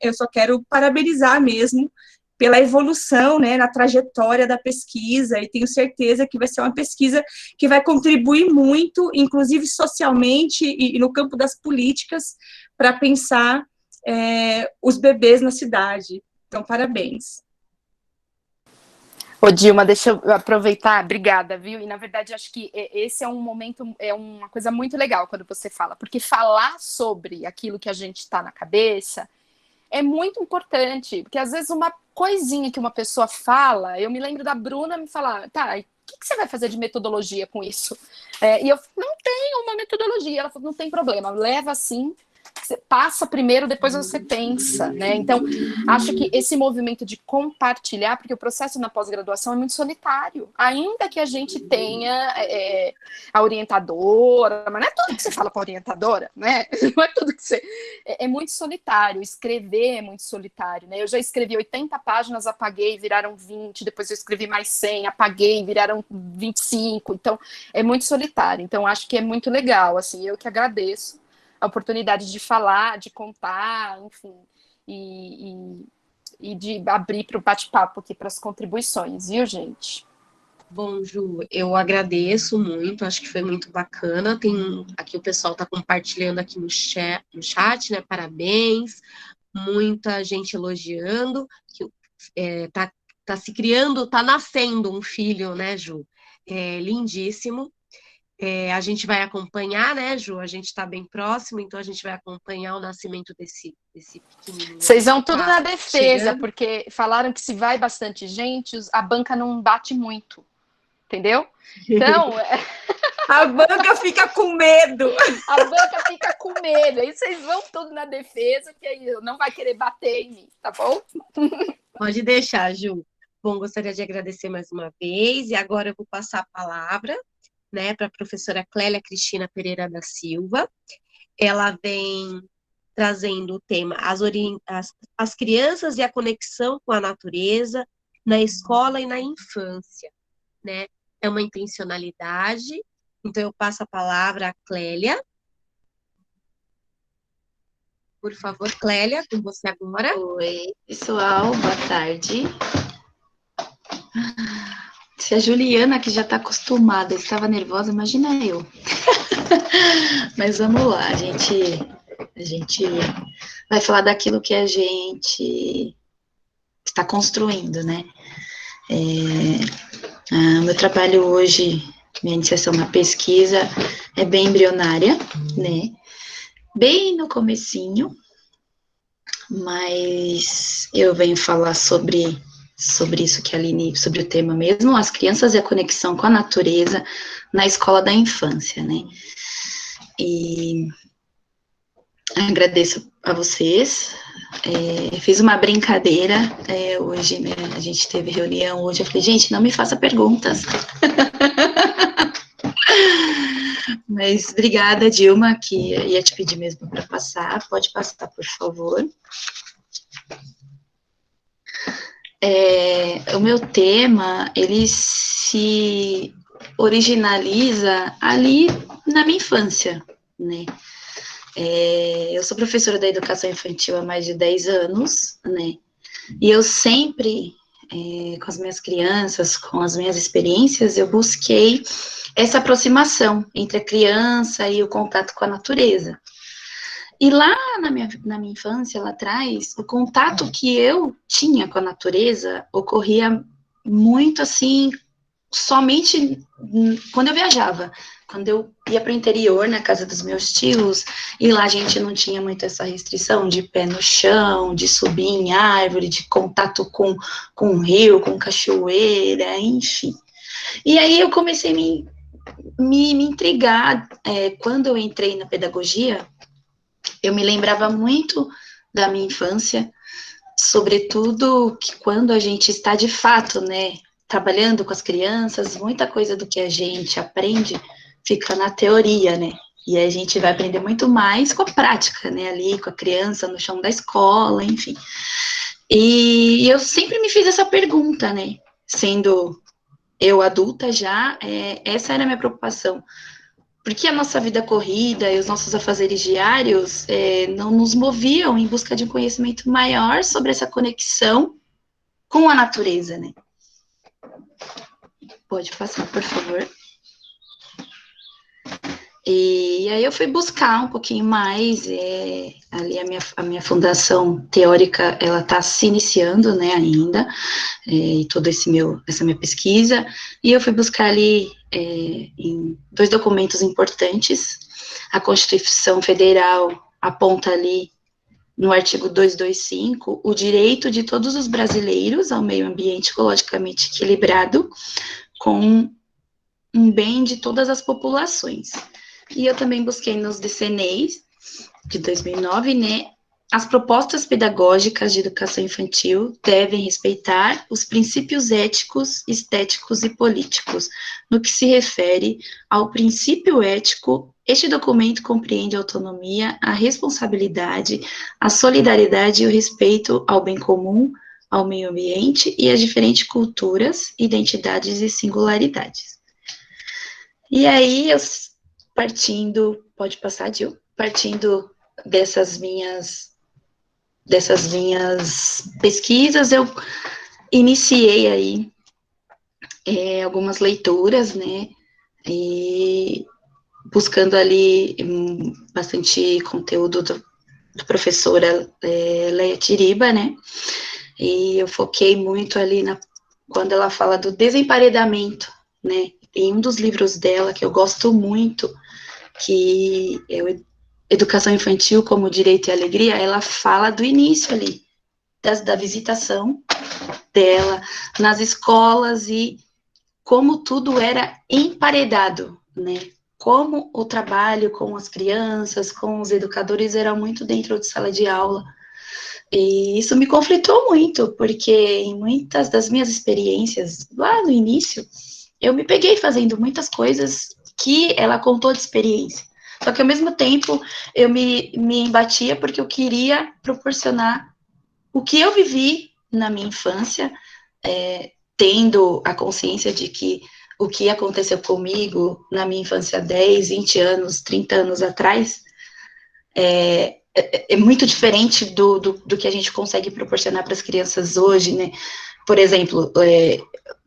D: eu só quero parabenizar mesmo pela evolução, né, na trajetória da pesquisa, e tenho certeza que vai ser uma pesquisa que vai contribuir muito, inclusive socialmente e no campo das políticas, para pensar os bebês na cidade. Então, parabéns.
B: Ô, Dilma, deixa eu aproveitar, obrigada, viu? E, na verdade, acho que esse é um momento, é uma coisa muito legal quando você fala, porque falar sobre aquilo que a gente está na cabeça é muito importante, porque às vezes uma coisinha que uma pessoa fala, eu me lembro da Bruna me falar, tá, que você vai fazer de metodologia com isso? E eu falei, não tenho uma metodologia. Ela falou, não tem problema, leva assim, você passa primeiro, depois você pensa, né? Então, acho que esse movimento de compartilhar, porque o processo na pós-graduação é muito solitário, ainda que a gente tenha a orientadora, mas não é tudo que você fala com a orientadora, né? Não é tudo que você... É muito solitário, escrever é muito solitário, né? Eu já escrevi 80 páginas, apaguei, viraram 20, depois eu escrevi mais 100, apaguei, viraram 25, então é muito solitário, então acho que é muito legal, assim, eu que agradeço a oportunidade de falar, de contar, enfim, e de abrir para o bate-papo aqui, para as contribuições, viu, gente?
A: Bom, Ju, eu agradeço muito, acho que foi muito bacana. Aqui o pessoal está compartilhando aqui no chat, né? Parabéns, muita gente elogiando, que tá se criando, tá nascendo um filho, né, Ju? Lindíssimo. A gente vai acompanhar, né, Ju? A gente está bem próximo, então a gente vai acompanhar o nascimento desse pequenininho.
B: Vocês vão tudo na defesa,
A: chegando.
B: porque falaram que se vai bastante gente, a banca não bate muito, entendeu? Então...
D: A banca fica com medo.
B: A banca fica com medo, aí vocês vão tudo na defesa, que aí não vai querer bater em mim, tá bom?
A: Pode deixar, Ju. Bom, gostaria de agradecer mais uma vez, e agora eu vou passar a palavra, né, para a professora Clélia Cristina Pereira da Silva. Ela vem trazendo o tema as crianças e a conexão com a natureza na escola e na infância, né? É uma intencionalidade. Então, eu passo a palavra à Clélia. Por favor, Clélia, com você agora.
E: Oi, pessoal, boa tarde. Se a Juliana, que já está acostumada, estava nervosa, imagina eu. Mas vamos lá, a gente vai falar daquilo que a gente está construindo, né? Meu trabalho hoje, minha iniciação na pesquisa, é bem embrionária, né? Bem no comecinho, mas eu venho falar sobre isso que a Aline, sobre o tema mesmo, as crianças e a conexão com a natureza na escola da infância, né? E agradeço a vocês. Fiz uma brincadeira hoje, né? A gente teve reunião hoje, eu falei, gente, não me faça perguntas. Mas obrigada, Dilma, que ia te pedir mesmo para passar. Pode passar, por favor. O meu tema, ele se originaliza ali na minha infância, né? Eu sou professora da educação infantil há mais de 10 anos, né? E eu sempre, com as minhas crianças, com as minhas experiências, eu busquei essa aproximação entre a criança e o contato com a natureza. E lá na minha infância, lá atrás, o contato que eu tinha com a natureza ocorria muito assim, somente quando eu viajava. Quando eu ia para o interior, na casa dos meus tios, e lá a gente não tinha muito essa restrição de pé no chão, de subir em árvore, de contato com um rio, com cachoeira, enfim. E aí eu comecei a me intrigar. Quando eu entrei na pedagogia, eu me lembrava muito da minha infância, sobretudo que quando a gente está de fato, né, trabalhando com as crianças, muita coisa do que a gente aprende fica na teoria, né, e a gente vai aprender muito mais com a prática, né, ali com a criança no chão da escola, enfim. E eu sempre me fiz essa pergunta, né, sendo eu adulta já, essa era a minha preocupação. Porque a nossa vida corrida e os nossos afazeres diários não nos moviam em busca de um conhecimento maior sobre essa conexão com a natureza, né? Pode passar, por favor. E aí eu fui buscar um pouquinho mais, ali a minha fundação teórica, ela está se iniciando, né, ainda, e toda essa minha pesquisa, e eu fui buscar ali em 2 documentos importantes. A Constituição Federal aponta ali, no artigo 225, o direito de todos os brasileiros ao meio ambiente ecologicamente equilibrado, com um bem de todas as populações. E eu também busquei nos DCNEs de 2009, né, as propostas pedagógicas de educação infantil devem respeitar os princípios éticos, estéticos e políticos. No que se refere ao princípio ético, este documento compreende a autonomia, a responsabilidade, a solidariedade e o respeito ao bem comum, ao meio ambiente e às diferentes culturas, identidades e singularidades. E aí, partindo, pode passar, Gil? Partindo dessas minhas pesquisas, eu iniciei aí algumas leituras, né, e buscando ali bastante conteúdo do professora Leia Tiriba, né, e eu foquei muito ali quando ela fala do desemparedamento, né, em um dos livros dela, que eu gosto muito, que é o Educação Infantil como Direito e Alegria, ela fala do início ali, da visitação dela nas escolas e como tudo era emparedado, né? Como o trabalho com as crianças, com os educadores, era muito dentro de sala de aula. E isso me conflitou muito, porque em muitas das minhas experiências, lá no início, eu me peguei fazendo muitas coisas que ela contou de experiência. Só que, ao mesmo tempo, eu me embatia porque eu queria proporcionar o que eu vivi na minha infância, tendo a consciência de que o que aconteceu comigo na minha infância 10, 20 anos, 30 anos atrás, é muito diferente do que a gente consegue proporcionar para as crianças hoje, né? Por exemplo,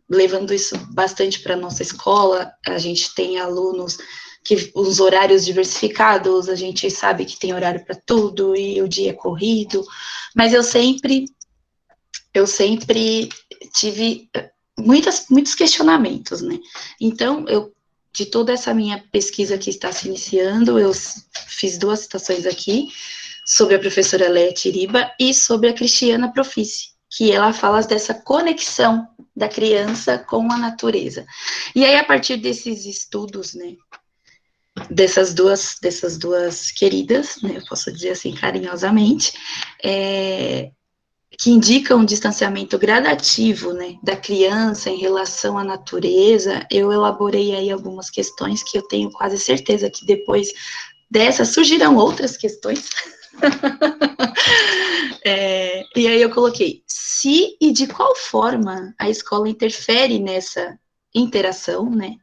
E: levando isso bastante para a nossa escola, a gente tem alunos que os horários diversificados, a gente sabe que tem horário para tudo e o dia é corrido, mas eu sempre tive muitos questionamentos, né? Então, de toda essa minha pesquisa que está se iniciando, eu fiz 2 citações aqui, sobre a professora Leia Tiriba e sobre a Cristiana Profici, que ela fala dessa conexão da criança com a natureza. E aí, a partir desses estudos, né, dessas duas queridas, né, eu posso dizer assim carinhosamente, que indicam um distanciamento gradativo, né, da criança em relação à natureza, eu elaborei aí algumas questões que eu tenho quase certeza que depois dessas surgirão outras questões. E aí eu coloquei, se e de qual forma a escola interfere nessa interação, né,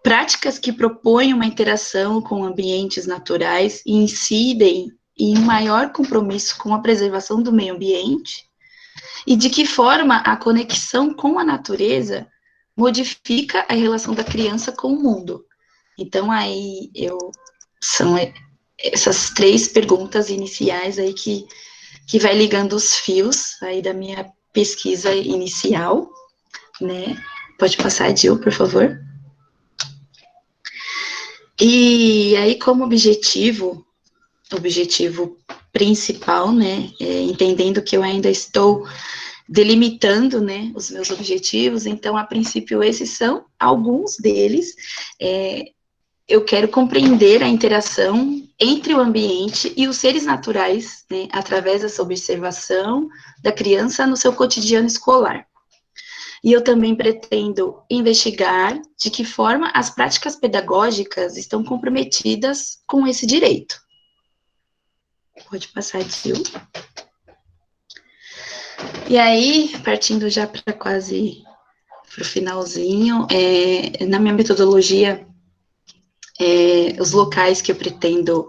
E: práticas que propõem uma interação com ambientes naturais e incidem em um maior compromisso com a preservação do meio ambiente, e de que forma a conexão com a natureza modifica a relação da criança com o mundo. Então, aí, são essas 3 perguntas iniciais aí que vai ligando os fios aí da minha pesquisa inicial, né? Pode passar, Gil, por favor. E aí, como objetivo principal, né, entendendo que eu ainda estou delimitando, né, os meus objetivos, então, a princípio, esses são alguns deles. Eu quero compreender a interação entre o ambiente e os seres naturais, né, através dessa observação da criança no seu cotidiano escolar. E eu também pretendo investigar de que forma as práticas pedagógicas estão comprometidas com esse direito. Pode passar, Gil. E aí, partindo já para quase para o finalzinho, na minha metodologia, os locais que eu pretendo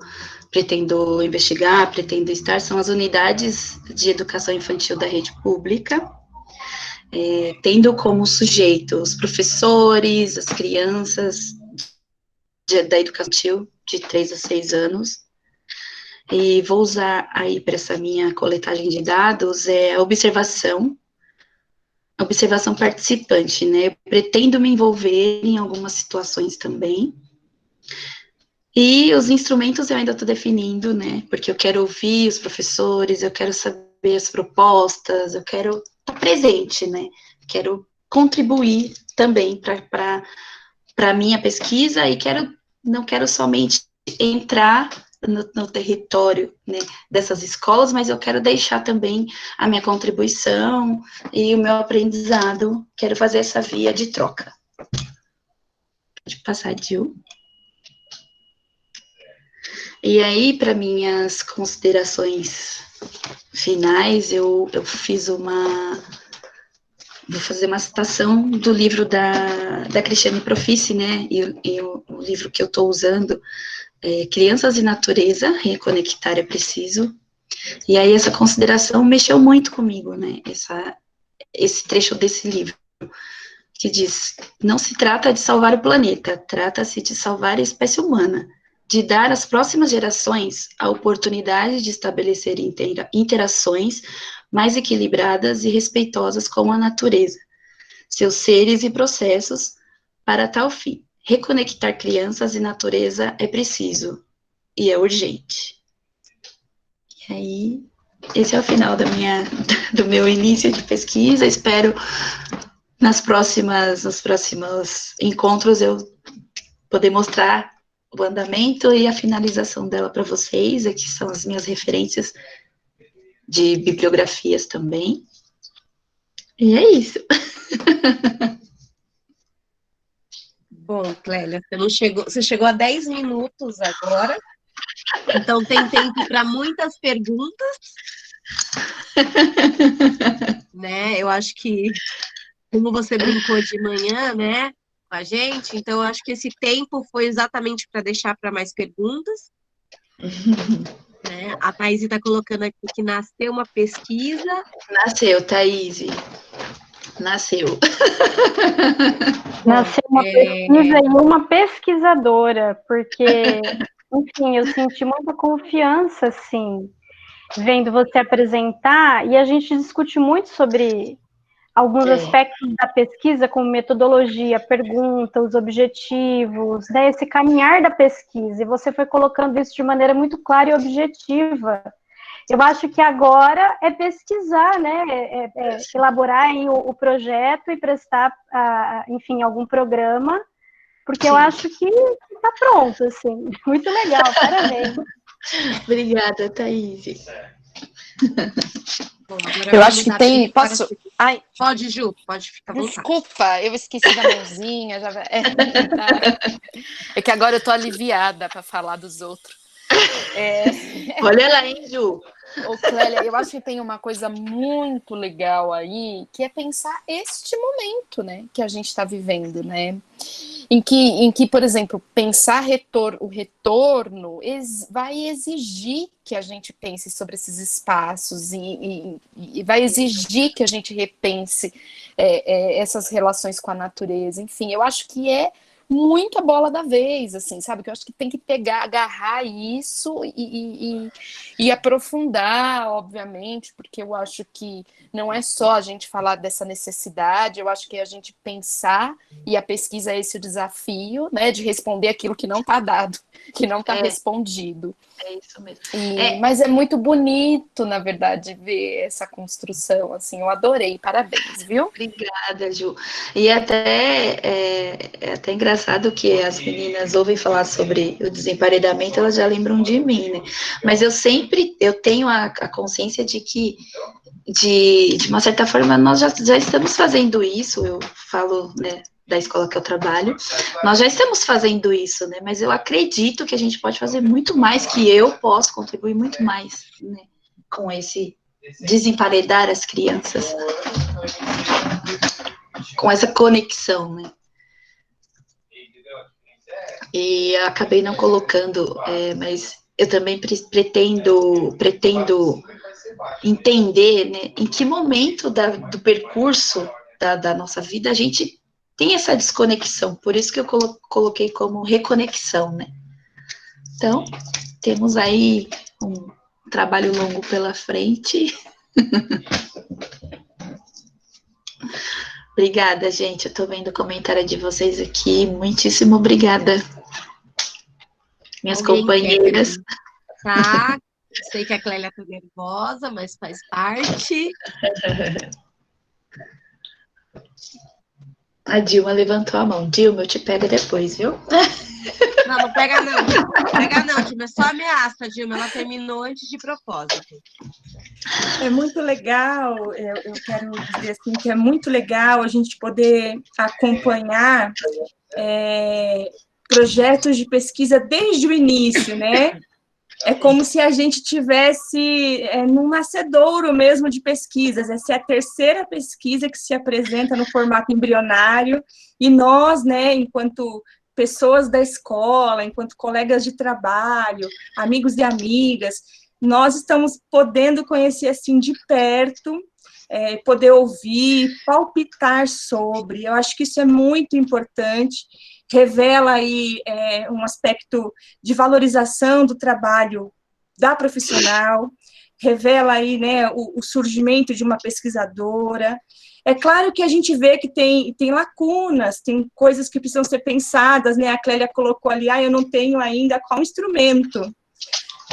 E: investigar, pretendo estar, são as unidades de educação infantil da rede pública, tendo como sujeito os professores, as crianças da educação infantil de 3 a 6 anos, e vou usar aí para essa minha coletagem de dados a observação participante, né? Eu pretendo me envolver em algumas situações também, e os instrumentos eu ainda estou definindo, né? Porque eu quero ouvir os professores, eu quero saber as propostas, eu quero estar presente, né? Quero contribuir também para a minha pesquisa e não quero somente entrar no território, né, dessas escolas, mas eu quero deixar também a minha contribuição e o meu aprendizado, quero fazer essa via de troca. Pode passar, Gil. E aí, para minhas considerações finais, eu fiz vou fazer uma citação do livro da Cristiane Profici, né, e o livro que eu estou usando, Crianças e Natureza, Reconectar é Preciso. E aí essa consideração mexeu muito comigo, né, esse trecho desse livro, que diz: não se trata de salvar o planeta, trata-se de salvar a espécie humana, de dar às próximas gerações a oportunidade de estabelecer interações mais equilibradas e respeitosas com a natureza, seus seres e processos, para tal fim. Reconectar crianças e natureza é preciso e é urgente. E aí, esse é o final do meu início de pesquisa. Espero nos próximos encontros eu poder mostrar o andamento e a finalização dela para vocês. Aqui são as minhas referências de bibliografias também. E é isso.
A: Bom, Clélia, você chegou a 10 minutos agora, então tem tempo para muitas perguntas, né? Eu acho que, como você brincou de manhã, né, com a gente, então eu acho que esse tempo foi exatamente para deixar para mais perguntas. Né? A Thaís está colocando aqui que nasceu uma pesquisa.
E: Nasceu, Thaís. Nasceu.
F: Nasceu uma pesquisa e uma pesquisadora, porque, enfim, eu senti muita confiança, assim, vendo você apresentar, e a gente discute muito sobre alguns aspectos da pesquisa, como metodologia, pergunta, os objetivos, né, esse caminhar da pesquisa, e você foi colocando isso de maneira muito clara e objetiva. Eu acho que agora é pesquisar, né, elaborar aí o projeto e prestar, enfim, algum programa, porque eu acho que está pronto, assim, muito legal, parabéns.
E: Obrigada, Thaís.
A: Bom,
B: eu acho que tem. Posso? Ai,
A: pode, Ju, pode ficar à vontade.
B: Desculpa, eu esqueci da mãozinha. É que agora eu tô aliviada para falar dos outros.
E: Olha lá, hein, Ju?
B: Ô, Clélia, eu acho que tem uma coisa muito legal aí, que é pensar este momento, né, que a gente está vivendo, né? Em que, por exemplo, pensar o retorno vai exigir que a gente pense sobre esses espaços e vai exigir que a gente repense essas relações com a natureza. Enfim, eu acho que é muito a bola da vez, assim, sabe? Que eu acho que tem que agarrar isso e aprofundar, obviamente, porque eu acho que não é só a gente falar dessa necessidade, eu acho que é a gente pensar, e a pesquisa é esse o desafio, né, de responder aquilo que não está dado, que não está respondido.
E: É isso mesmo.
B: Mas é muito bonito, na verdade, ver essa construção, assim, eu adorei, parabéns, viu?
E: Obrigada, Ju. E é até engraçado que as meninas ouvem falar sobre o desemparedamento, elas já lembram de mim, né? Mas eu tenho a consciência de que, de uma certa forma, nós já estamos fazendo isso, eu falo, né, da escola que eu trabalho, nós já estamos fazendo isso, né, mas eu acredito que a gente pode fazer muito mais, que eu posso contribuir muito mais, né, com esse desemparedar as crianças, com essa conexão, né. E eu acabei não colocando, mas eu também pretendo entender, né, em que momento do percurso da nossa vida a gente tem essa desconexão, por isso que eu coloquei como reconexão, né. Então, temos aí um trabalho longo pela frente. Obrigada, gente, eu tô vendo o comentário de vocês aqui, muitíssimo obrigada, minhas companheiras.
A: Tá, sei que a Clélia tá nervosa, mas faz parte.
E: A Dilma levantou a mão. Dilma, eu te pego depois, viu?
A: Não, não pega não. Pega não, Dilma. É só ameaça, Dilma. Ela terminou antes de propósito.
D: É muito legal, eu quero dizer assim, que é muito legal a gente poder acompanhar projetos de pesquisa desde o início, né? É como se a gente tivesse num nascedouro mesmo de pesquisas. Essa é a terceira pesquisa que se apresenta no formato embrionário, e nós, né, enquanto pessoas da escola, enquanto colegas de trabalho, amigos e amigas, nós estamos podendo conhecer assim de perto, poder ouvir, palpitar sobre. Eu acho que isso é muito importante, revela aí um aspecto de valorização do trabalho da profissional, revela aí, né, o surgimento de uma pesquisadora. É claro que a gente vê que tem lacunas, tem coisas que precisam ser pensadas, né? A Clélia colocou ali, eu não tenho ainda qual instrumento.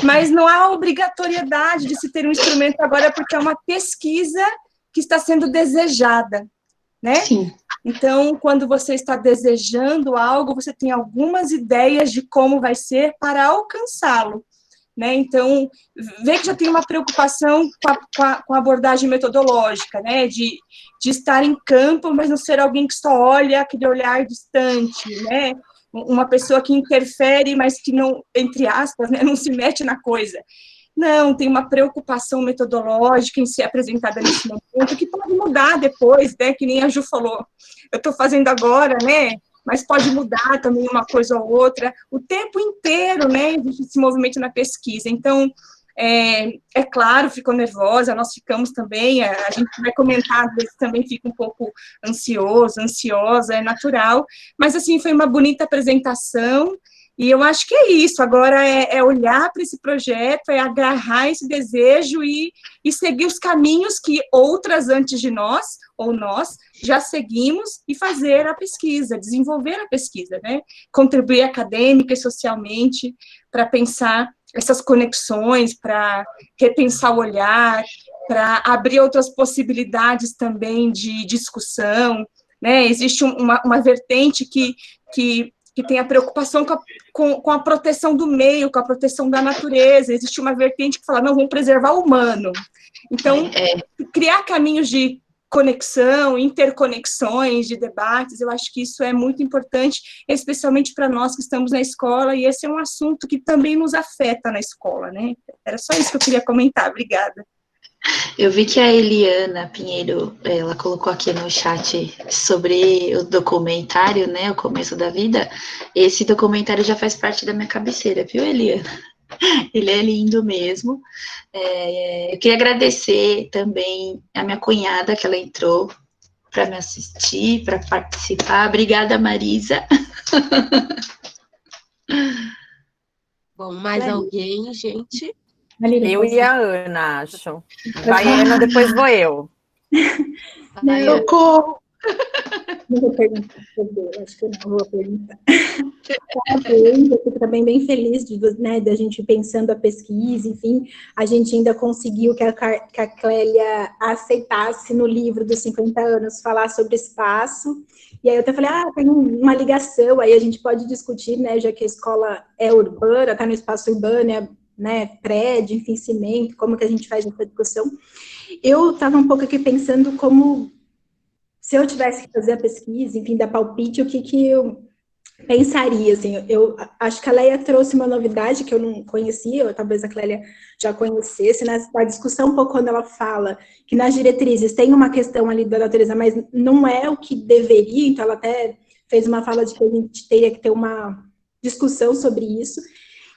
D: Mas não há obrigatoriedade de se ter um instrumento agora, porque é uma pesquisa que está sendo desejada, né?
E: Sim.
D: Então, quando você está desejando algo, você tem algumas ideias de como vai ser para alcançá-lo, né? Então, vê que já tem uma preocupação com a abordagem metodológica, né? De estar em campo, mas não ser alguém que só olha aquele olhar distante, né? Uma pessoa que interfere, mas que não, entre aspas, né, não se mete na coisa. Não, tem uma preocupação metodológica em ser apresentada nesse momento, que pode mudar depois, né, que nem a Ju falou. Eu estou fazendo agora, né, mas pode mudar também uma coisa ou outra. O tempo inteiro, né, existe esse movimento na pesquisa. Então, é claro, ficou nervosa, nós ficamos também, a gente vai comentar, às vezes também fica um pouco ansiosa, é natural, mas, assim, foi uma bonita apresentação, e eu acho que é isso, agora é olhar para esse projeto, é agarrar esse desejo e seguir os caminhos que outras antes de nós, ou nós, já seguimos, e fazer a pesquisa, desenvolver a pesquisa, né? Contribuir acadêmica e socialmente para pensar essas conexões, para repensar o olhar, para abrir outras possibilidades também de discussão, né? Existe uma vertente que tem a preocupação com a proteção do meio, com a proteção da natureza. Existe uma vertente que fala, não, vamos preservar o humano. Então, criar caminhos de conexão, interconexões, de debates, eu acho que isso é muito importante, especialmente para nós que estamos na escola, e esse é um assunto que também nos afeta na escola, né? Era só isso que eu queria comentar, obrigada.
E: Eu vi que a Eliana Pinheiro, ela colocou aqui no chat sobre o documentário, né, O Começo da Vida. Esse documentário já faz parte da minha cabeceira, viu, Eliana? Ele é lindo mesmo. Eu queria agradecer também a minha cunhada, que ela entrou para me assistir, para participar. Obrigada, Marisa.
A: Bom, mais alguém, gente?
C: Eu e a Ana, acho. Vai, Ana, depois vou eu.
E: Socorro!
G: Não vou perguntar, acho que eu não vou perguntar. Parabéns, eu fico também bem feliz de a gente pensando a pesquisa, enfim, a gente ainda conseguiu que a Clélia aceitasse no livro dos 50 anos falar sobre espaço, e aí eu até falei, tem uma ligação, aí a gente pode discutir, né, já que a escola é urbana, está no espaço urbano, né, prédio, enfim, cimento, como que a gente faz essa discussão. Eu estava um pouco aqui pensando como, se eu tivesse que fazer a pesquisa, enfim, dar palpite, o que eu pensaria, assim, eu acho que a Leia trouxe uma novidade que eu não conhecia, ou talvez a Clélia já conhecesse, né, na discussão um pouco quando ela fala que nas diretrizes tem uma questão ali da natureza, mas não é o que deveria, então ela até fez uma fala de que a gente teria que ter uma discussão sobre isso,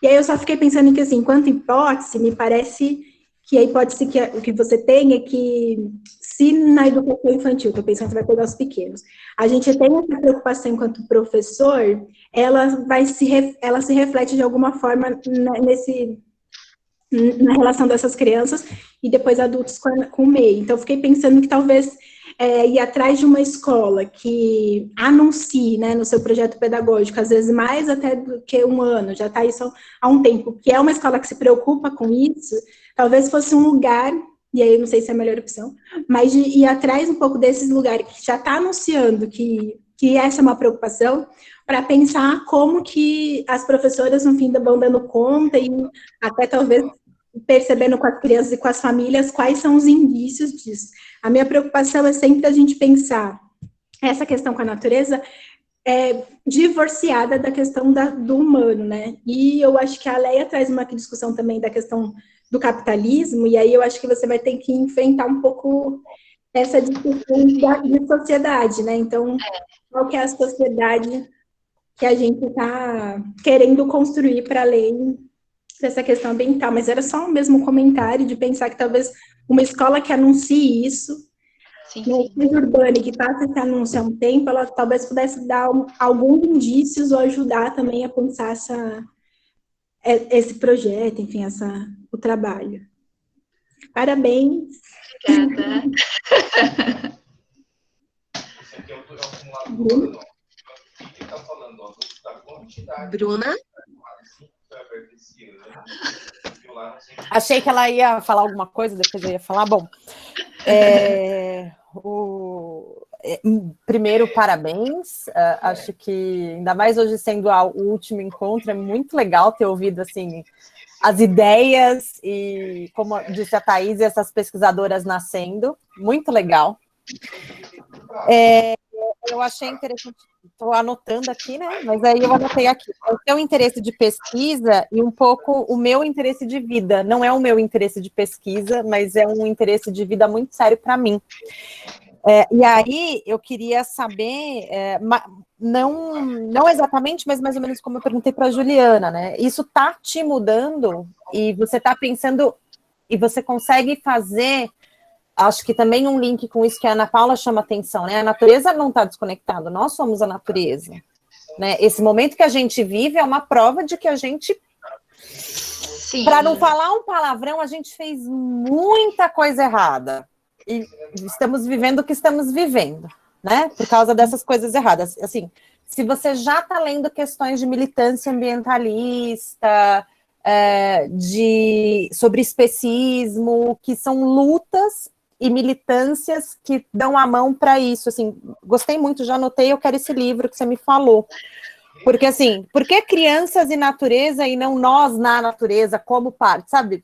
G: e aí eu só fiquei pensando que, assim, enquanto hipótese, me parece que a hipótese que você tem é que, se na educação infantil, estou pensando que vai pegar os pequenos, a gente tem essa preocupação enquanto professor, ela se reflete de alguma forma na relação dessas crianças e depois adultos com o meio. Então, eu fiquei pensando que talvez ir atrás de uma escola que anuncie, né, no seu projeto pedagógico, às vezes mais até do que um ano, já está isso há um tempo, que é uma escola que se preocupa com isso, talvez fosse um lugar, e aí eu não sei se é a melhor opção, mas de ir atrás um pouco desses lugares que já está anunciando que que essa é uma preocupação, para pensar como que as professoras, no fim, vão dando conta e até talvez percebendo com as crianças e com as famílias quais são os indícios disso. A minha preocupação é sempre a gente pensar essa questão com a natureza divorciada da questão do humano, né? E eu acho que a Leia traz uma discussão também da questão do capitalismo, e aí eu acho que você vai ter que enfrentar um pouco essa discussão de sociedade, né? Então, qual que é a sociedade que a gente está querendo construir para além dessa questão ambiental? Mas era só o mesmo comentário de pensar que talvez uma escola que anuncie isso, no piso urbano, que passa esse anúncio há um tempo, ela talvez pudesse dar alguns indícios ou ajudar também a pensar esse projeto, enfim, o trabalho. Parabéns.
E: Obrigada.
A: Bruna?
C: Achei que ela ia falar alguma coisa, depois eu ia falar. Bom, primeiro, parabéns. Acho que, ainda mais hoje sendo o último encontro, é muito legal ter ouvido assim, as ideias e, como disse a Thaís, essas pesquisadoras nascendo. Muito legal. Eu achei interessante, estou anotando aqui, né? Mas aí eu anotei aqui. O seu interesse de pesquisa e um pouco o meu interesse de vida. Não é o meu interesse de pesquisa, mas é um interesse de vida muito sério para mim. E aí eu queria saber, não exatamente, mas mais ou menos como eu perguntei para a Juliana, né? Isso está te mudando e você está pensando, e você consegue fazer. Acho que também um link com isso que a Ana Paula chama atenção, né? A natureza não está desconectada, nós somos a natureza, né? Esse momento que a gente vive é uma prova de que a gente, para não falar um palavrão, a gente fez muita coisa errada. E estamos vivendo o que estamos vivendo, né? Por causa dessas coisas erradas. Assim, se você já está lendo questões de militância ambientalista, sobre especismo, que são lutas e militâncias que dão a mão para isso, assim, gostei muito, já anotei, eu quero esse livro que você me falou, porque assim, por que crianças e natureza e não nós na natureza como parte, sabe?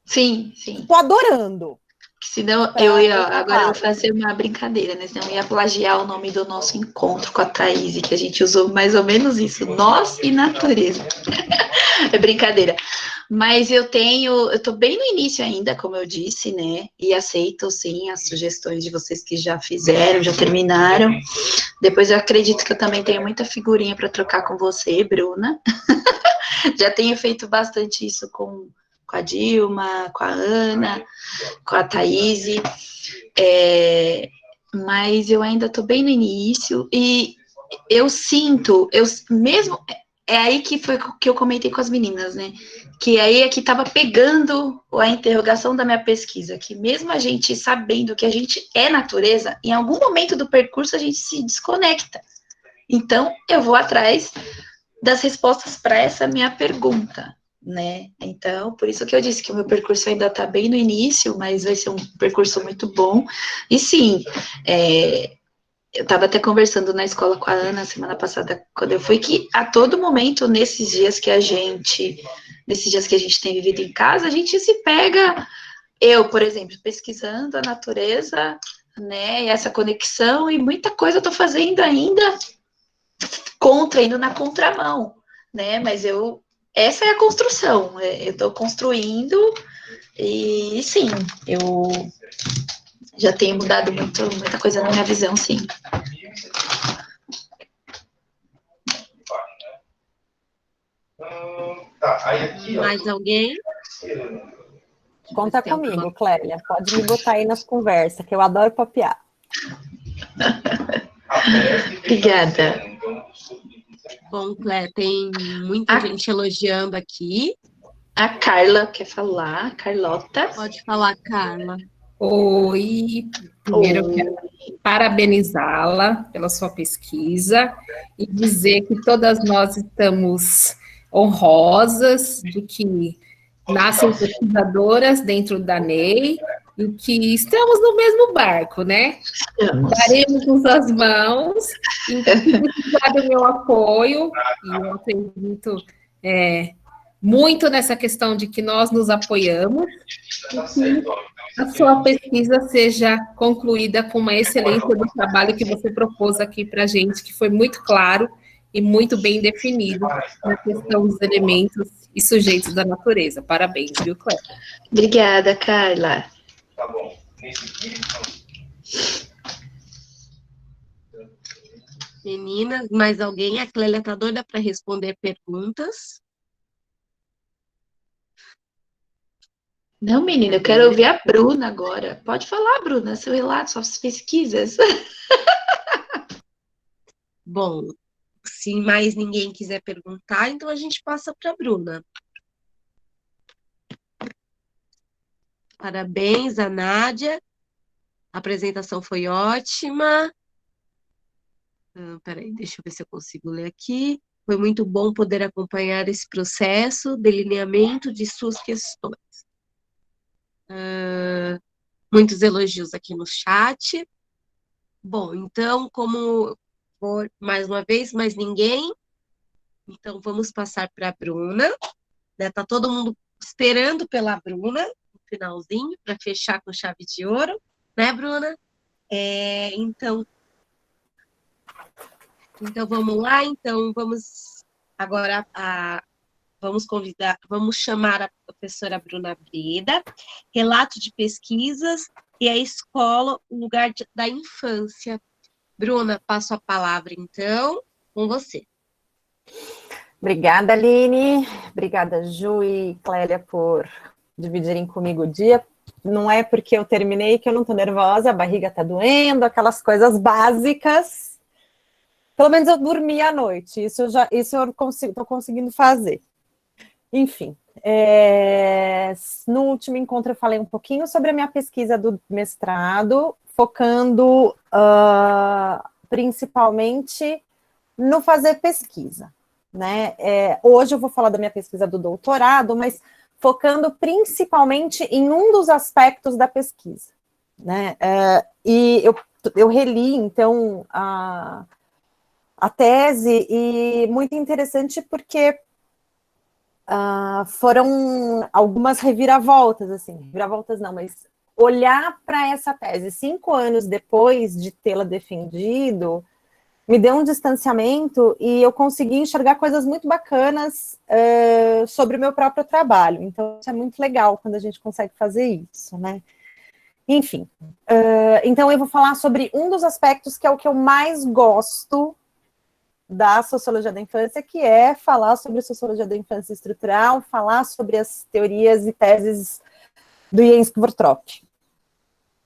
E: Sim.
C: Tô adorando.
E: Senão agora eu vou fazer uma brincadeira, né? Senão eu ia plagiar o nome do nosso encontro com a Thaís, que a gente usou mais ou menos isso, nós e natureza. É brincadeira. Mas eu tô bem no início ainda, como eu disse, né? E aceito, sim, as sugestões de vocês que já fizeram, já terminaram. Depois eu acredito que eu também tenho muita figurinha para trocar com você, Bruna. Já tenho feito bastante isso com a Dilma, com a Ana, com a Thaís, mas eu ainda estou bem no início, e eu sinto, mesmo, é aí que foi que eu comentei com as meninas, né, que aí é que estava pegando a interrogação da minha pesquisa, que mesmo a gente sabendo que a gente é natureza, em algum momento do percurso a gente se desconecta, então eu vou atrás das respostas para essa minha pergunta, né? Então, por isso que eu disse que o meu percurso ainda está bem no início, mas vai ser um percurso muito bom. E sim, eu estava até conversando na escola com a Ana semana passada, quando eu fui, que a todo momento, nesses dias que a gente tem vivido em casa, a gente se pega, eu, por exemplo, pesquisando a natureza, né? E essa conexão, e muita coisa eu estou fazendo ainda indo na contramão, né? Mas essa é a construção, eu estou construindo, e sim, eu já tenho mudado muita coisa na minha visão, sim.
A: Mais alguém?
C: Conta comigo, Clélia, pode me botar aí nas conversas, que eu adoro papear.
E: Obrigada.
A: Bom, Clélia, tem muita gente elogiando aqui.
E: A Carla quer falar, Carlota.
A: Pode falar, Carla.
H: Oi, primeiro eu quero parabenizá-la pela sua pesquisa e dizer que todas nós estamos honrosas de que nascem pesquisadoras dentro da NEI em que estamos no mesmo barco, né? Daremos as mãos, e se precisar do meu apoio, e eu acredito muito nessa questão de que nós nos apoiamos, e que a sua pesquisa seja concluída com uma excelência do trabalho que você propôs aqui para a gente, que foi muito claro e muito bem definido na questão dos elementos e sujeitos da natureza. Parabéns, viu, Clélia?
E: Obrigada, Carla.
I: Tá bom.
A: Meninas, mais alguém? A Clélia está doida para responder perguntas.
E: Não, menina, eu quero ouvir a Bruna agora. Pode falar, Bruna, seu relato, suas pesquisas.
A: Bom, se mais ninguém quiser perguntar, então a gente passa para a Bruna. Parabéns, a Nádia. A apresentação foi ótima. Peraí, deixa eu ver se eu consigo ler aqui. Foi muito bom poder acompanhar esse processo, delineamento de suas questões. Muitos elogios aqui no chat. Bom, então, como for mais uma vez, mais ninguém, então vamos passar para a Bruna. Né? Tá todo mundo esperando pela Bruna, no finalzinho, para fechar com chave de ouro, né, Bruna? Então vamos lá, então vamos agora vamos chamar a professora Bruna Breda, relato de pesquisas e a escola, o lugar da infância. Bruna, passo a palavra então, com você.
C: Obrigada, Aline. Obrigada, Ju e Clélia, por dividirem comigo o dia. Não é porque eu terminei que eu não estou nervosa, a barriga está doendo, aquelas coisas básicas. Pelo menos eu dormi à noite, isso eu estou conseguindo fazer. Enfim, no último encontro eu falei um pouquinho sobre a minha pesquisa do mestrado, focando principalmente no fazer pesquisa, né? Hoje eu vou falar da minha pesquisa do doutorado, mas focando principalmente em um dos aspectos da pesquisa, né? E eu reli, então, a tese, e muito interessante porque foram algumas reviravoltas, assim, reviravoltas não, mas olhar para essa tese 5 anos depois de tê-la defendido, me deu um distanciamento e eu consegui enxergar coisas muito bacanas sobre o meu próprio trabalho. Então, isso é muito legal quando a gente consegue fazer isso, né? Enfim, então eu vou falar sobre um dos aspectos que é o que eu mais gosto da sociologia da infância, que é falar sobre sociologia da infância estrutural, falar sobre as teorias e teses do Jens Kvortrop.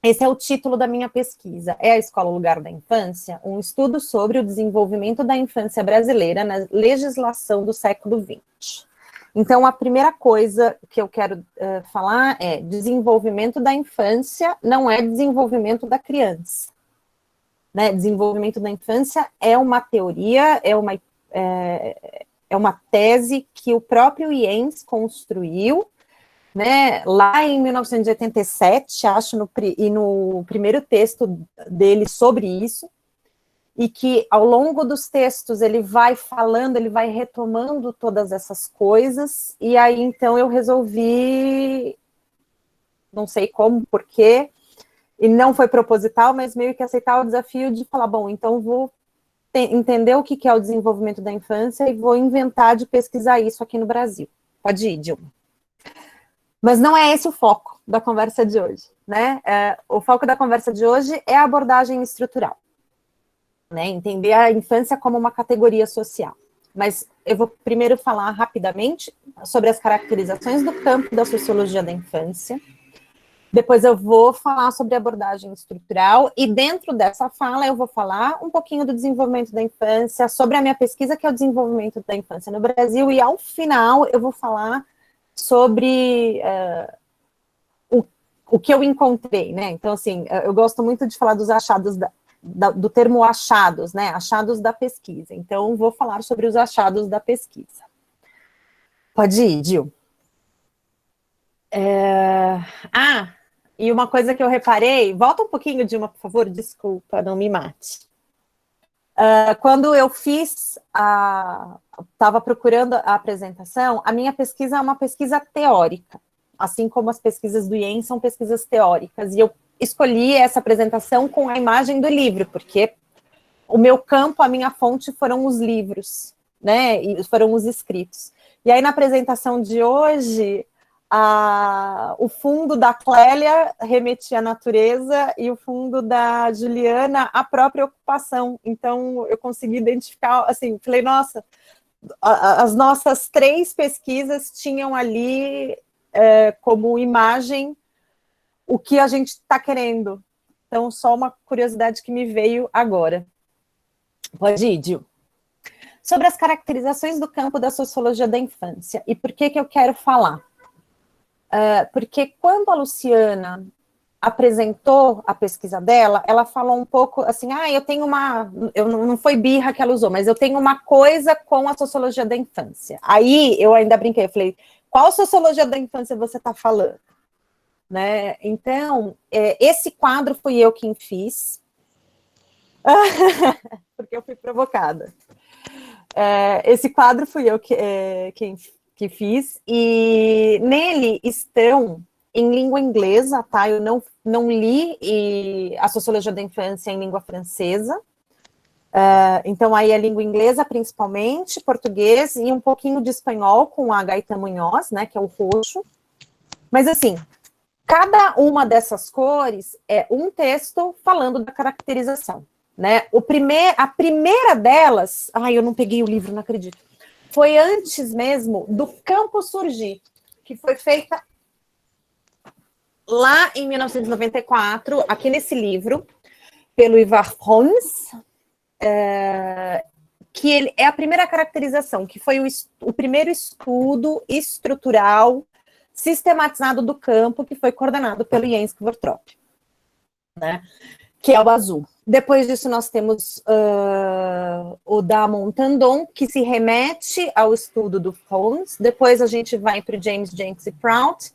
C: Esse é o título da minha pesquisa. É a Escola, o Lugar da Infância? Um estudo sobre o desenvolvimento da infância brasileira na legislação do século XX. Então, a primeira coisa que eu quero falar é desenvolvimento da infância não é desenvolvimento da criança. Né? Desenvolvimento da infância é uma teoria, é uma tese que o próprio Jens construiu, né, lá em 1987, acho, no primeiro texto dele sobre isso, e que ao longo dos textos ele vai falando, ele vai retomando todas essas coisas, e aí então eu resolvi, não sei como, porquê, e não foi proposital, mas meio que aceitar o desafio de falar, bom, então vou entender o que é o desenvolvimento da infância e vou inventar de pesquisar isso aqui no Brasil. Pode ir, Dilma. Mas não é esse o foco da conversa de hoje, né? O foco da conversa de hoje é a abordagem estrutural, né? Entender a infância como uma categoria social. Mas eu vou primeiro falar rapidamente sobre as caracterizações do campo da sociologia da infância. Depois eu vou falar sobre abordagem estrutural, e dentro dessa fala eu vou falar um pouquinho do desenvolvimento da infância, sobre a minha pesquisa, que é o desenvolvimento da infância no Brasil, e ao final eu vou falar sobre o que eu encontrei, né? Então, assim, eu gosto muito de falar dos achados, do termo achados, né? Achados da pesquisa. Então, vou falar sobre os achados da pesquisa. Pode ir, Gil. E uma coisa que eu reparei, volta um pouquinho, Dilma, por favor, desculpa, não me mate. Quando eu estava procurando a apresentação, a minha pesquisa é uma pesquisa teórica, assim como as pesquisas do IEM são pesquisas teóricas, e eu escolhi essa apresentação com a imagem do livro, porque o meu campo, a minha fonte foram os livros, né, e foram os escritos. E aí, na apresentação de hoje, o fundo da Clélia remetia à natureza e o fundo da Juliana à própria ocupação. Então, eu consegui identificar, assim, falei, nossa, as nossas 3 pesquisas tinham ali como imagem o que a gente está querendo. Então, só uma curiosidade que me veio agora. Pode ir, Gil. Sobre as caracterizações do campo da sociologia da infância. E por que eu quero falar? Porque quando a Luciana apresentou a pesquisa dela, ela falou um pouco assim, eu tenho não foi birra que ela usou, mas eu tenho uma coisa com a sociologia da infância. Aí eu ainda brinquei, eu falei, qual sociologia da infância você está falando? Né? Então, esse quadro fui eu quem fiz, porque eu fui provocada. Esse quadro fui eu que fiz, e nele estão em língua inglesa, tá? Eu não li a sociologia da infância em língua francesa, então aí a língua inglesa principalmente, português e um pouquinho de espanhol com a Gaeta Munhoz, né, que é o roxo, mas assim, cada uma dessas cores é um texto falando da caracterização, né? A primeira delas, eu não peguei o livro, não acredito, foi antes mesmo do campo surgir, que foi feita lá em 1994, aqui nesse livro, pelo Ivar Frons, que ele é a primeira caracterização, que foi o primeiro estudo estrutural sistematizado do campo, que foi coordenado pelo Jens Kvortrop, né, que é o azul. Depois disso, nós temos o da Montandon, que se remete ao estudo do Frons. Depois a gente vai para o James Jenks e Prout,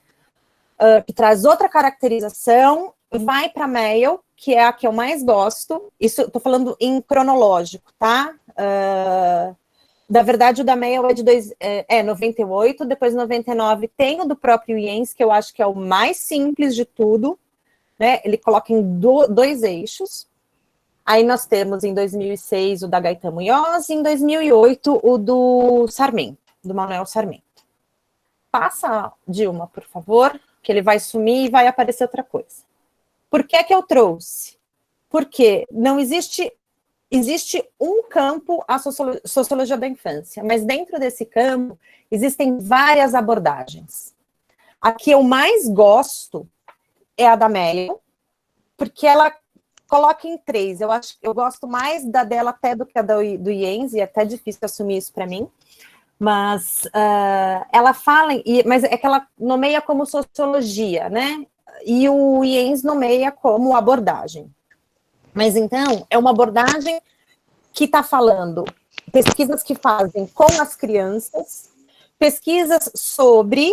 C: que traz outra caracterização, vai para Mayall, que é a que eu mais gosto. Isso, estou falando em cronológico, tá? Na verdade, o da Mayall é de 98, depois 99 tem o do próprio Jens, que eu acho que é o mais simples de tudo, né? Ele coloca em 2 eixos. Aí nós temos em 2006 o da Gaeta Munhoz e em 2008 o do Sarmento, do Manuel Sarmento. Passa, Dilma, por favor, que ele vai sumir e vai aparecer outra coisa. Por que eu trouxe? Porque não existe um campo, a sociologia da infância, mas dentro desse campo existem várias abordagens. A que eu mais gosto é a da Mayall, porque ela coloca em 3. Eu gosto mais da dela até do que a do Jens, e é até difícil assumir isso para mim. Mas ela fala, mas é que ela nomeia como sociologia, né? E o Jens nomeia como abordagem. Mas então, é uma abordagem que está falando pesquisas que fazem com as crianças, pesquisas sobre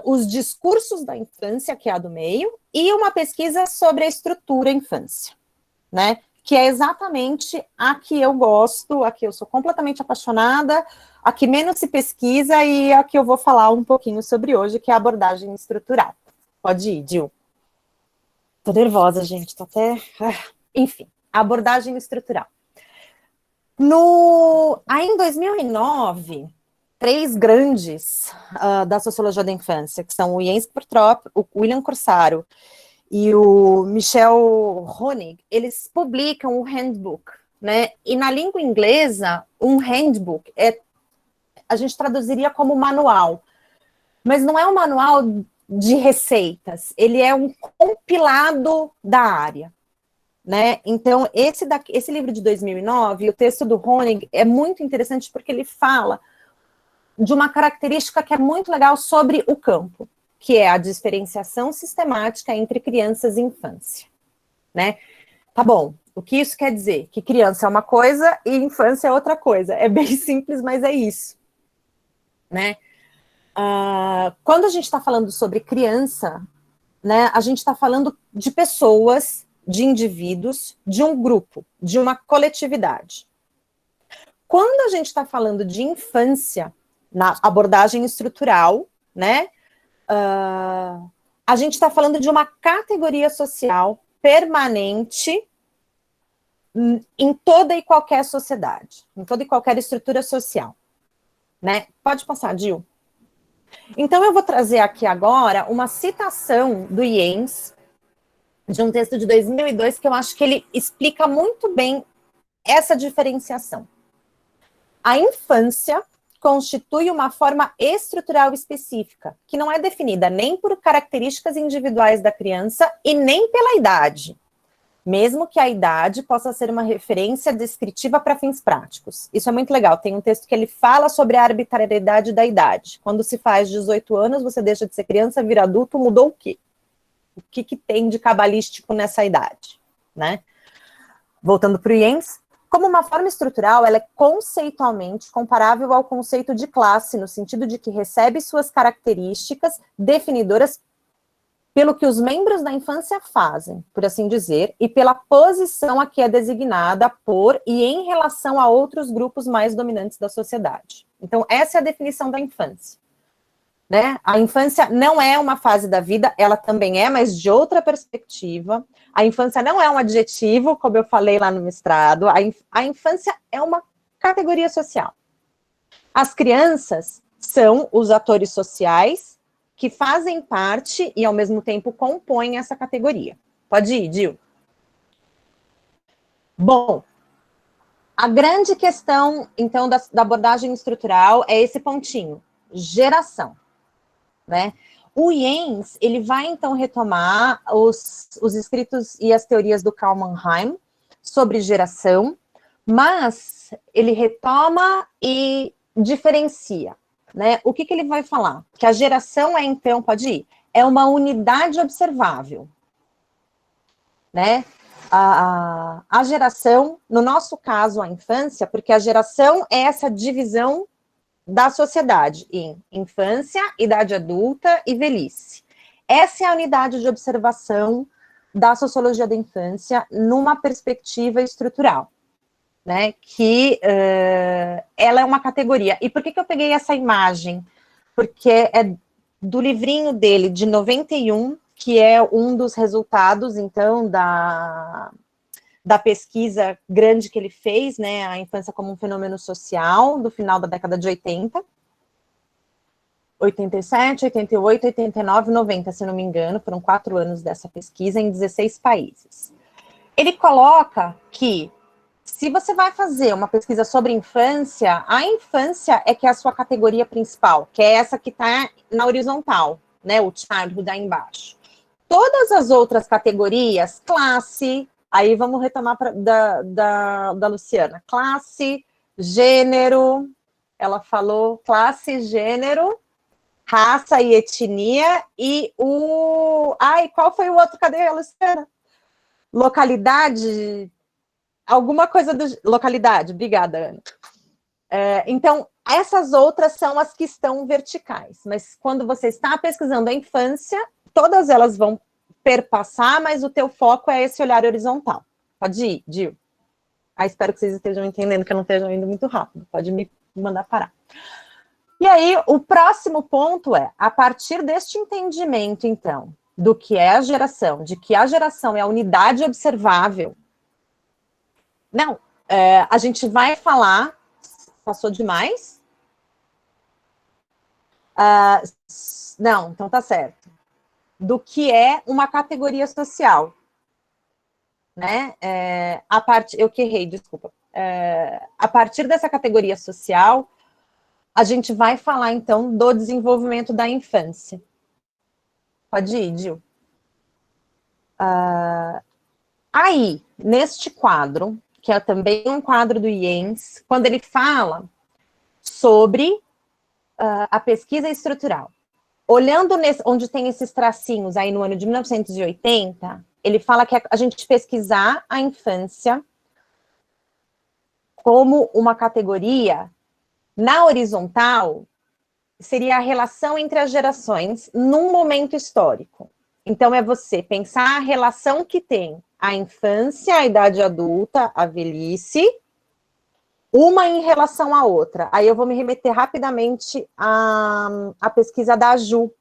C: os discursos da infância, que é a do meio, e uma pesquisa sobre a estrutura infância, né? Que é exatamente a que eu gosto, a que eu sou completamente apaixonada, a que menos se pesquisa e a que eu vou falar um pouquinho sobre hoje, que é a abordagem estrutural. Pode ir, Gil. Tô nervosa, gente, tô até... Enfim, a abordagem estrutural. Aí em 2009... 3 grandes da sociologia da infância, que são o Jens Kvortrop, o William Corsaro e o Michel Honig, eles publicam o handbook, né? E na língua inglesa, um handbook a gente traduziria como manual, mas não é um manual de receitas, ele é um compilado da área, né? Então, esse livro de 2009, o texto do Honig, é muito interessante porque ele fala de uma característica que é muito legal sobre o campo, que é a diferenciação sistemática entre crianças e infância, né? Tá bom, o que isso quer dizer? Que criança é uma coisa e infância é outra coisa. É bem simples, mas é isso, né? Quando a gente está falando sobre criança, né, a gente está falando de pessoas, de indivíduos, de um grupo, de uma coletividade. Quando a gente está falando de infância, na abordagem estrutural, né, a gente está falando de uma categoria social permanente em toda e qualquer sociedade, em toda e qualquer estrutura social, né? Pode passar, Gil. Então, eu vou trazer aqui agora uma citação do Jens, de um texto de 2002, que eu acho que ele explica muito bem essa diferenciação. A infância constitui uma forma estrutural específica, que não é definida nem por características individuais da criança e nem pela idade, mesmo que a idade possa ser uma referência descritiva para fins práticos. Isso é muito legal. Tem um texto que ele fala sobre a arbitrariedade da idade. Quando se faz 18 anos, você deixa de ser criança, vira adulto, mudou o quê? O que tem de cabalístico nessa idade, né? Voltando para o Jens, como uma forma estrutural, ela é conceitualmente comparável ao conceito de classe, no sentido de que recebe suas características definidoras pelo que os membros da infância fazem, por assim dizer, e pela posição a que é designada por e em relação a outros grupos mais dominantes da sociedade. Então, essa é a definição da infância. Né? A infância não é uma fase da vida, ela também é, mas de outra perspectiva. A infância não é um adjetivo, como eu falei lá no mestrado. A infância é uma categoria social. As crianças são os atores sociais que fazem parte e, ao mesmo tempo, compõem essa categoria. Pode ir, Gil. Bom, a grande questão, então, da abordagem estrutural é esse pontinho, geração. Né? O Jens, ele vai, então, retomar os escritos e as teorias do Karl Mannheim sobre geração, mas ele retoma e diferencia. Né? O que ele vai falar? Que a geração é, então, pode ir, é uma unidade observável. Né? A geração, no nosso caso, a infância, porque a geração é essa divisão da sociedade em infância, idade adulta e velhice. Essa é a unidade de observação da sociologia da infância numa perspectiva estrutural, né? Que ela é uma categoria. E por que eu peguei essa imagem? Porque é do livrinho dele, de 91, que é um dos resultados, então, da pesquisa grande que ele fez, né, a infância como um fenômeno social, do final da década de 80, 87, 88, 89, 90, se não me engano, foram 4 anos dessa pesquisa em 16 países. Ele coloca que, se você vai fazer uma pesquisa sobre infância, a infância é que é a sua categoria principal, que é essa que está na horizontal, né, o childhood aí embaixo. Todas as outras categorias, classe, aí vamos retomar da Luciana. Classe, gênero, ela falou classe, gênero, raça e etnia, e qual foi o outro? Cadê a Luciana? Localidade, alguma coisa do... Localidade, obrigada, Ana. Então, essas outras são as que estão verticais, mas quando você está pesquisando a infância, todas elas vão perpassar, mas o teu foco é esse olhar horizontal. Pode ir, Gil. Espero que vocês estejam entendendo, que eu não esteja indo muito rápido. Pode me mandar parar. E aí, o próximo ponto é, a partir deste entendimento, então, do que é a geração, de que a geração é a unidade observável. Não, a gente vai falar... Passou demais? Não, então tá certo. Do que é uma categoria social, né? Eu que errei, desculpa. A partir dessa categoria social, a gente vai falar, então, do desenvolvimento da infância. Pode ir, Gil. Aí, neste quadro, que é também um quadro do Jens, quando ele fala sobre a pesquisa estrutural, olhando onde tem esses tracinhos aí no ano de 1980, ele fala que a gente pesquisar a infância como uma categoria, na horizontal, seria a relação entre as gerações num momento histórico. Então, é você pensar a relação que tem a infância, a idade adulta, a velhice, uma em relação à outra. Aí eu vou me remeter rapidamente à pesquisa da Ju,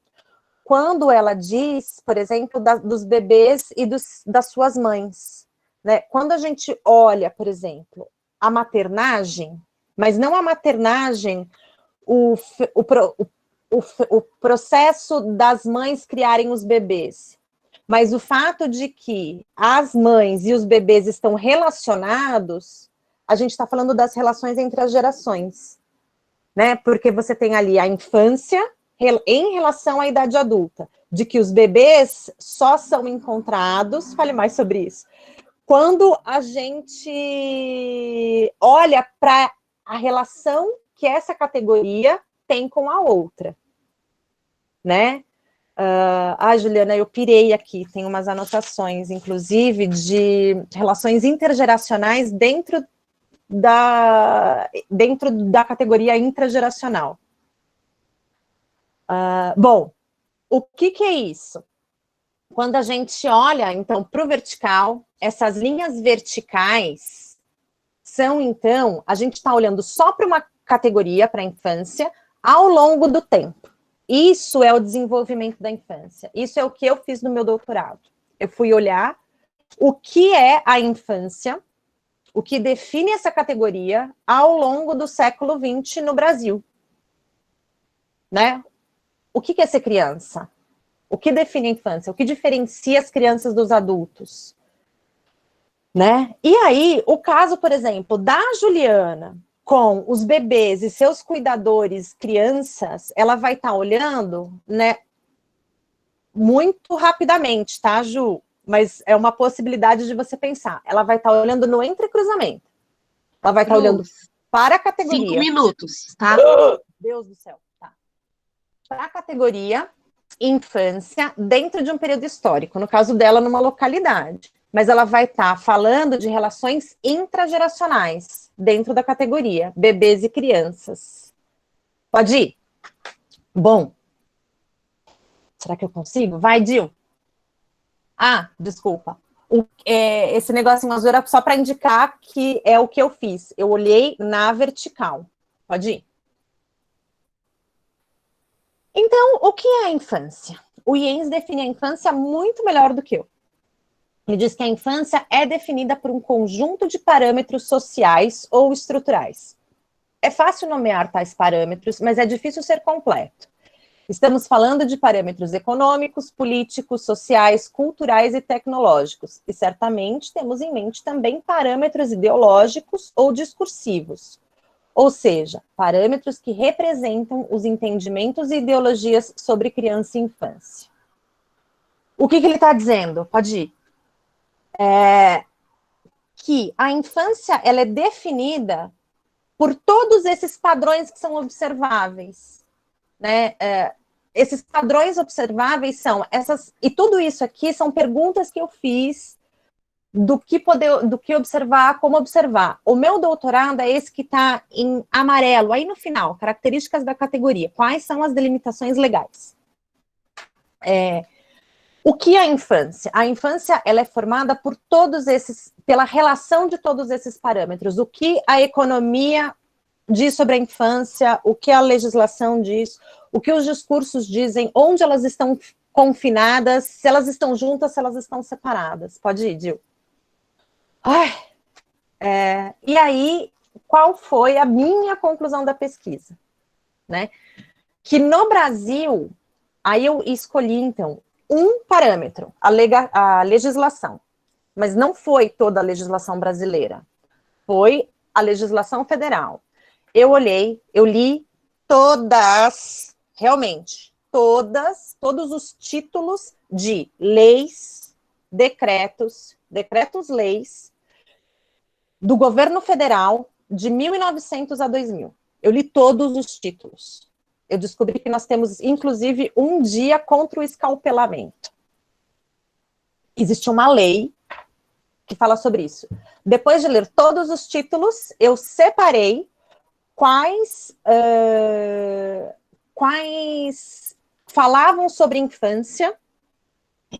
C: quando ela diz, por exemplo, dos bebês e das suas mães. Né? Quando a gente olha, por exemplo, a maternagem, mas não a maternagem, o processo das mães criarem os bebês, mas o fato de que as mães e os bebês estão relacionados, a gente está falando das relações entre as gerações, né? Porque você tem ali a infância em relação à idade adulta, de que os bebês só são encontrados, fale mais sobre isso, quando a gente olha para a relação que essa categoria tem com a outra, né? Juliana, eu pirei aqui, tem umas anotações, inclusive, de relações intergeracionais dentro da categoria intrageracional. Bom, o que é isso? Quando a gente olha, então, para o vertical, essas linhas verticais são, então, a gente está olhando só para uma categoria, para a infância, ao longo do tempo. Isso é o desenvolvimento da infância. Isso é o que eu fiz no meu doutorado. Eu fui olhar o que é a infância, o que define essa categoria ao longo do século XX no Brasil. Né? O que é ser criança? O que define a infância? O que diferencia as crianças dos adultos? Né? E aí, o caso, por exemplo, da Juliana com os bebês e seus cuidadores crianças, ela vai estar olhando, né, muito rapidamente, tá, Ju? Mas é uma possibilidade de você pensar. Ela vai estar olhando no entrecruzamento. Ela vai estar olhando para a categoria.
A: 5 minutos, tá?
C: Deus do céu, tá. Para a categoria infância dentro de um período histórico, no caso dela, numa localidade. Mas ela vai estar falando de relações intrageracionais dentro da categoria bebês e crianças. Pode ir? Bom. Será que eu consigo? Vai, Dil. Desculpa. Esse negocinho azul era só para indicar que é o que eu fiz. Eu olhei na vertical. Pode ir? Então, o que é a infância? O Jens define a infância muito melhor do que eu. Ele diz que a infância é definida por um conjunto de parâmetros sociais ou estruturais. É fácil nomear tais parâmetros, mas é difícil ser completo. Estamos falando de parâmetros econômicos, políticos, sociais, culturais e tecnológicos. E certamente temos em mente também parâmetros ideológicos ou discursivos. Ou seja, parâmetros que representam os entendimentos e ideologias sobre criança e infância. O que ele está dizendo? Pode ir. Que a infância ela é definida por todos esses padrões que são observáveis, né? Esses padrões observáveis são essas, e tudo isso aqui são perguntas que eu fiz do que observar, como observar. O meu doutorado é esse que está em amarelo, aí no final, características da categoria, quais são as delimitações legais. O que é a infância? A infância ela é formada por pela relação de todos esses parâmetros. O que a economia diz sobre a infância, o que a legislação diz, o que os discursos dizem, onde elas estão confinadas, se elas estão juntas, se elas estão separadas. Pode ir, Dil. E aí, qual foi a minha conclusão da pesquisa? Né? Que no Brasil, aí eu escolhi, então, um parâmetro, a legislação, mas não foi toda a legislação brasileira, foi a legislação federal. Eu li todas, realmente, todos os títulos de leis, decretos-leis do governo federal de 1900 a 2000. Eu li todos os títulos. Eu descobri que nós temos, inclusive, um dia contra o escalpelamento. Existe uma lei que fala sobre isso. Depois de ler todos os títulos, eu separei quais falavam sobre infância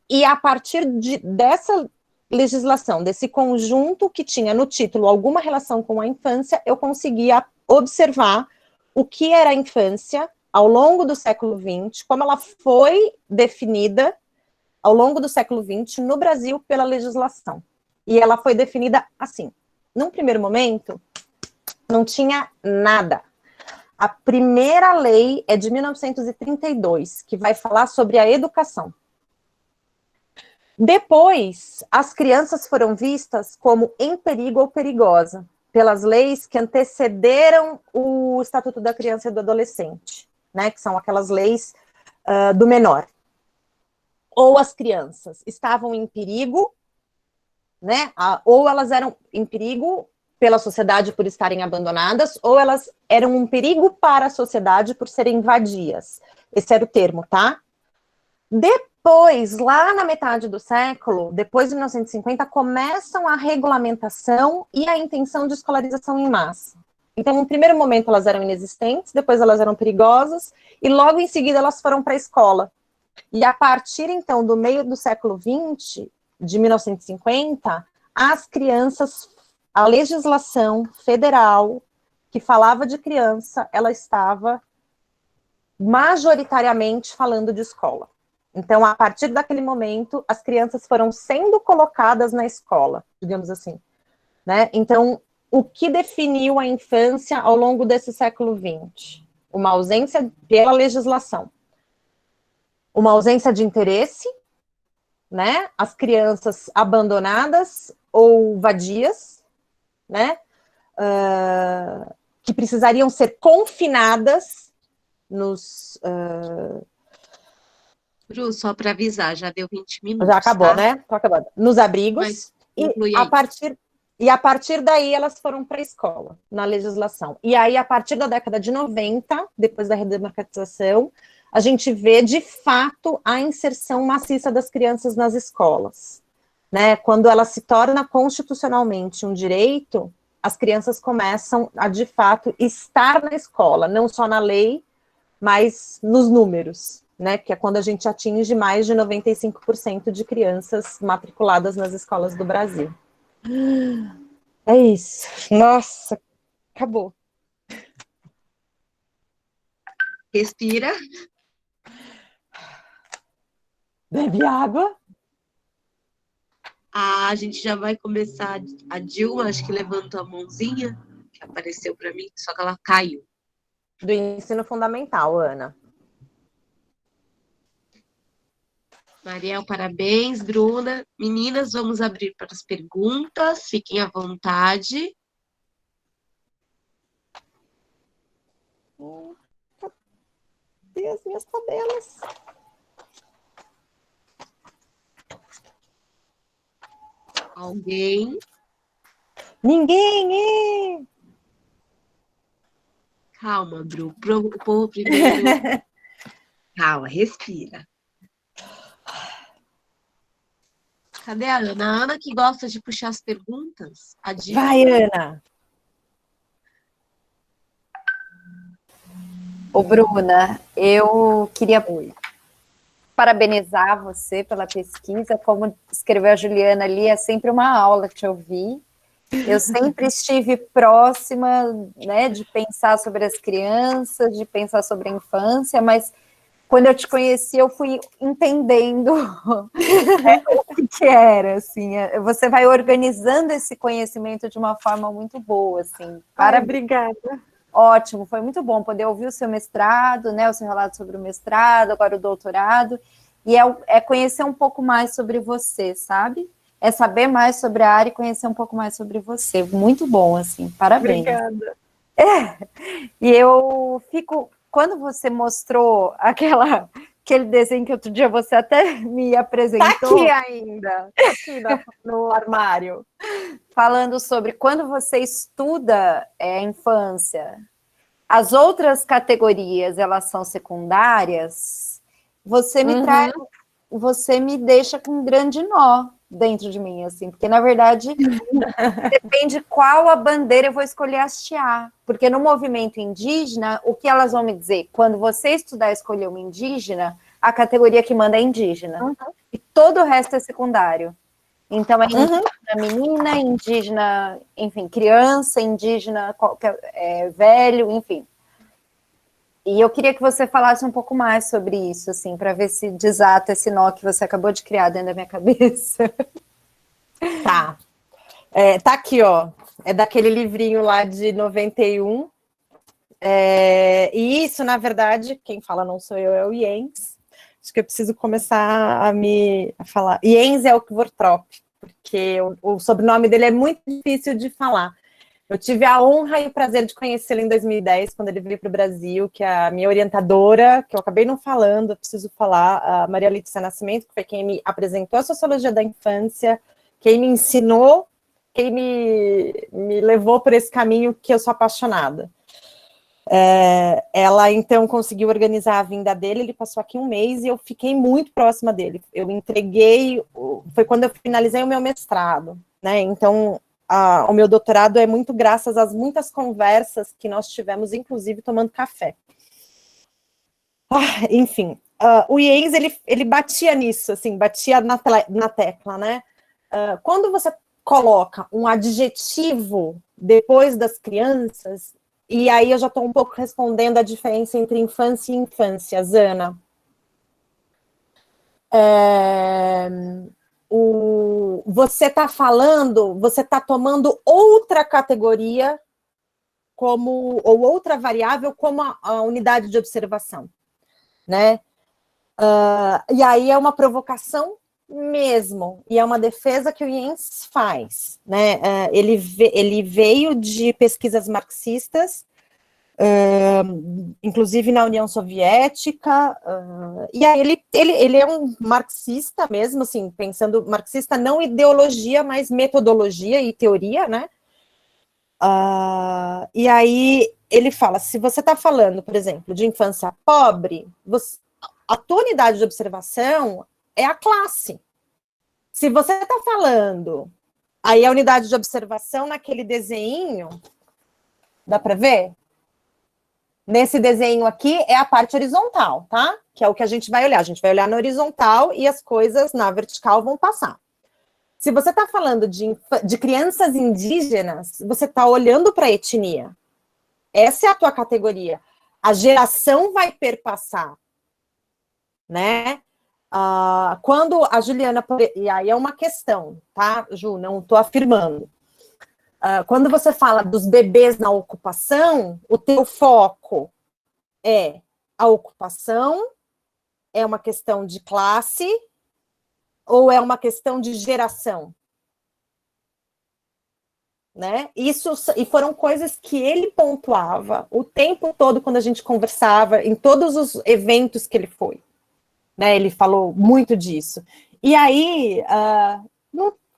C: E a partir dessa legislação, desse conjunto que tinha no título alguma relação com a infância, eu conseguia observar o que era a infância ao longo do século XX, como ela foi definida ao longo do século XX no Brasil pela legislação. E ela foi definida assim. Num primeiro momento, não tinha nada. A primeira lei é de 1932, que vai falar sobre a educação. Depois, as crianças foram vistas como em perigo ou perigosa, pelas leis que antecederam o Estatuto da Criança e do Adolescente, né, que são aquelas leis do menor. Ou as crianças estavam em perigo, né, ou elas eram em perigo pela sociedade por estarem abandonadas, ou elas eram um perigo para a sociedade por serem vadias. Esse era o termo, tá? Depois, lá na metade do século, depois de 1950, começam a regulamentação e a intenção de escolarização em massa. Então, no primeiro momento, elas eram inexistentes, depois elas eram perigosas, e logo em seguida elas foram para a escola. E a partir, então, do meio do século XX, de 1950, as crianças, a legislação federal que falava de criança, ela estava majoritariamente falando de escola. Então, a partir daquele momento, as crianças foram sendo colocadas na escola, digamos assim, né? Então, o que definiu a infância ao longo desse século XX? Uma ausência pela legislação. Uma ausência de interesse, né? As crianças abandonadas ou vadias, né? Que precisariam ser confinadas nos...
A: Bru, só para avisar, já deu 20 minutos.
C: Já acabou,
A: tá?
C: né? Tô acabando. Nos abrigos. E a partir daí elas foram para a escola, na legislação. E aí, a partir da década de 90, depois da redemocratização, a gente vê, de fato, a inserção maciça das crianças nas escolas. Né? Quando ela se torna constitucionalmente um direito, as crianças começam a, de fato, estar na escola, não só na lei, mas nos números, né? Que é quando a gente atinge mais de 95% de crianças matriculadas nas escolas do Brasil. É isso. Nossa, acabou.
A: Respira.
C: Bebe água.
A: A gente já vai começar. A Dilma, acho que levantou a mãozinha, que apareceu para mim, só que ela caiu.
C: Do ensino fundamental, Ana.
A: Mariel, parabéns. Bruna. Meninas, vamos abrir para as perguntas. Fiquem à vontade.
C: Cadê as minhas tabelas?
A: Alguém?
C: Ninguém!
A: Calma, Bru. O povo primeiro. Calma, respira. Cadê a Ana? A Ana que gosta de puxar as perguntas. A Dilma.
C: Vai, Ana!
I: Ô, Bruna, eu queria parabenizar você pela pesquisa. Como escreveu a Juliana ali, é sempre uma aula te ouvir. Eu sempre estive próxima, né, de pensar sobre as crianças, de pensar sobre a infância, mas quando eu te conheci, eu fui entendendo o que era, assim. Você vai organizando esse conhecimento de uma forma muito boa, assim.
C: Obrigada.
I: Ótimo, foi muito bom poder ouvir o seu mestrado, né, o seu relato sobre o mestrado, agora o doutorado, e é conhecer um pouco mais sobre você, sabe? É saber mais sobre a área e conhecer um pouco mais sobre você. Muito bom, assim, parabéns.
C: Obrigada.
I: E eu fico... Quando você mostrou aquele desenho que outro dia você até me apresentou...
C: Tá aqui ainda, tá aqui no armário.
I: Falando sobre quando você estuda a infância, as outras categorias, elas são secundárias, você me traz, você me deixa com um grande nó dentro de mim, assim, porque, na verdade, depende qual a bandeira eu vou escolher hastear, porque no movimento indígena, o que elas vão me dizer? Quando você estudar e escolher uma indígena, a categoria que manda é indígena. E todo o resto é secundário. Então, é indígena menina, indígena, enfim, criança, indígena velho, enfim. E eu queria que você falasse um pouco mais sobre isso, assim, para ver se desata esse nó que você acabou de criar dentro da minha cabeça.
C: Tá. Tá aqui, ó. É daquele livrinho lá de 91. E isso, na verdade, quem fala não sou eu, é o Jens. Acho que eu preciso começar a falar. Jens é o Kvortrop, porque o sobrenome dele é muito difícil de falar. Eu tive a honra e o prazer de conhecê-lo em 2010, quando ele veio para o Brasil, que é a minha orientadora, que eu acabei não falando, eu preciso falar, a Maria Letícia Nascimento, que foi quem me apresentou a sociologia da infância, quem me ensinou, quem me levou por esse caminho que eu sou apaixonada. Ela, então, conseguiu organizar a vinda dele, ele passou aqui um mês e eu fiquei muito próxima dele. Eu entreguei, foi quando eu finalizei o meu mestrado, né? Então, o meu doutorado é muito graças às muitas conversas que nós tivemos, inclusive tomando café. Enfim, o Jens, ele batia nisso, assim, batia na tecla, né? Quando você coloca um adjetivo depois das crianças, e aí eu já estou um pouco respondendo a diferença entre infância e infância, Zana. Você está falando, você está tomando outra categoria ou outra variável como a unidade de observação, né? E aí é uma provocação mesmo, e é uma defesa que o Jens faz, né? Ele veio de pesquisas marxistas, inclusive na União Soviética, e aí ele é um marxista mesmo, assim, pensando marxista não ideologia, mas metodologia e teoria, né? E aí ele fala, se você está falando, por exemplo, de infância pobre, a tua unidade de observação é a classe. Se você está falando, aí a unidade de observação naquele desenho, dá para ver? Nesse desenho aqui é a parte horizontal, tá? Que é o que a gente vai olhar. A gente vai olhar na horizontal e as coisas na vertical vão passar. Se você está falando de crianças indígenas, você está olhando para a etnia. Essa é a tua categoria. A geração vai perpassar, né? Quando a Juliana... E aí é uma questão, tá, Ju? Não estou afirmando. Quando você fala dos bebês na ocupação, o teu foco é a ocupação, é uma questão de classe, ou é uma questão de geração? Né? E foram coisas que ele pontuava o tempo todo quando a gente conversava, em todos os eventos que ele foi. Né? Ele falou muito disso. E aí,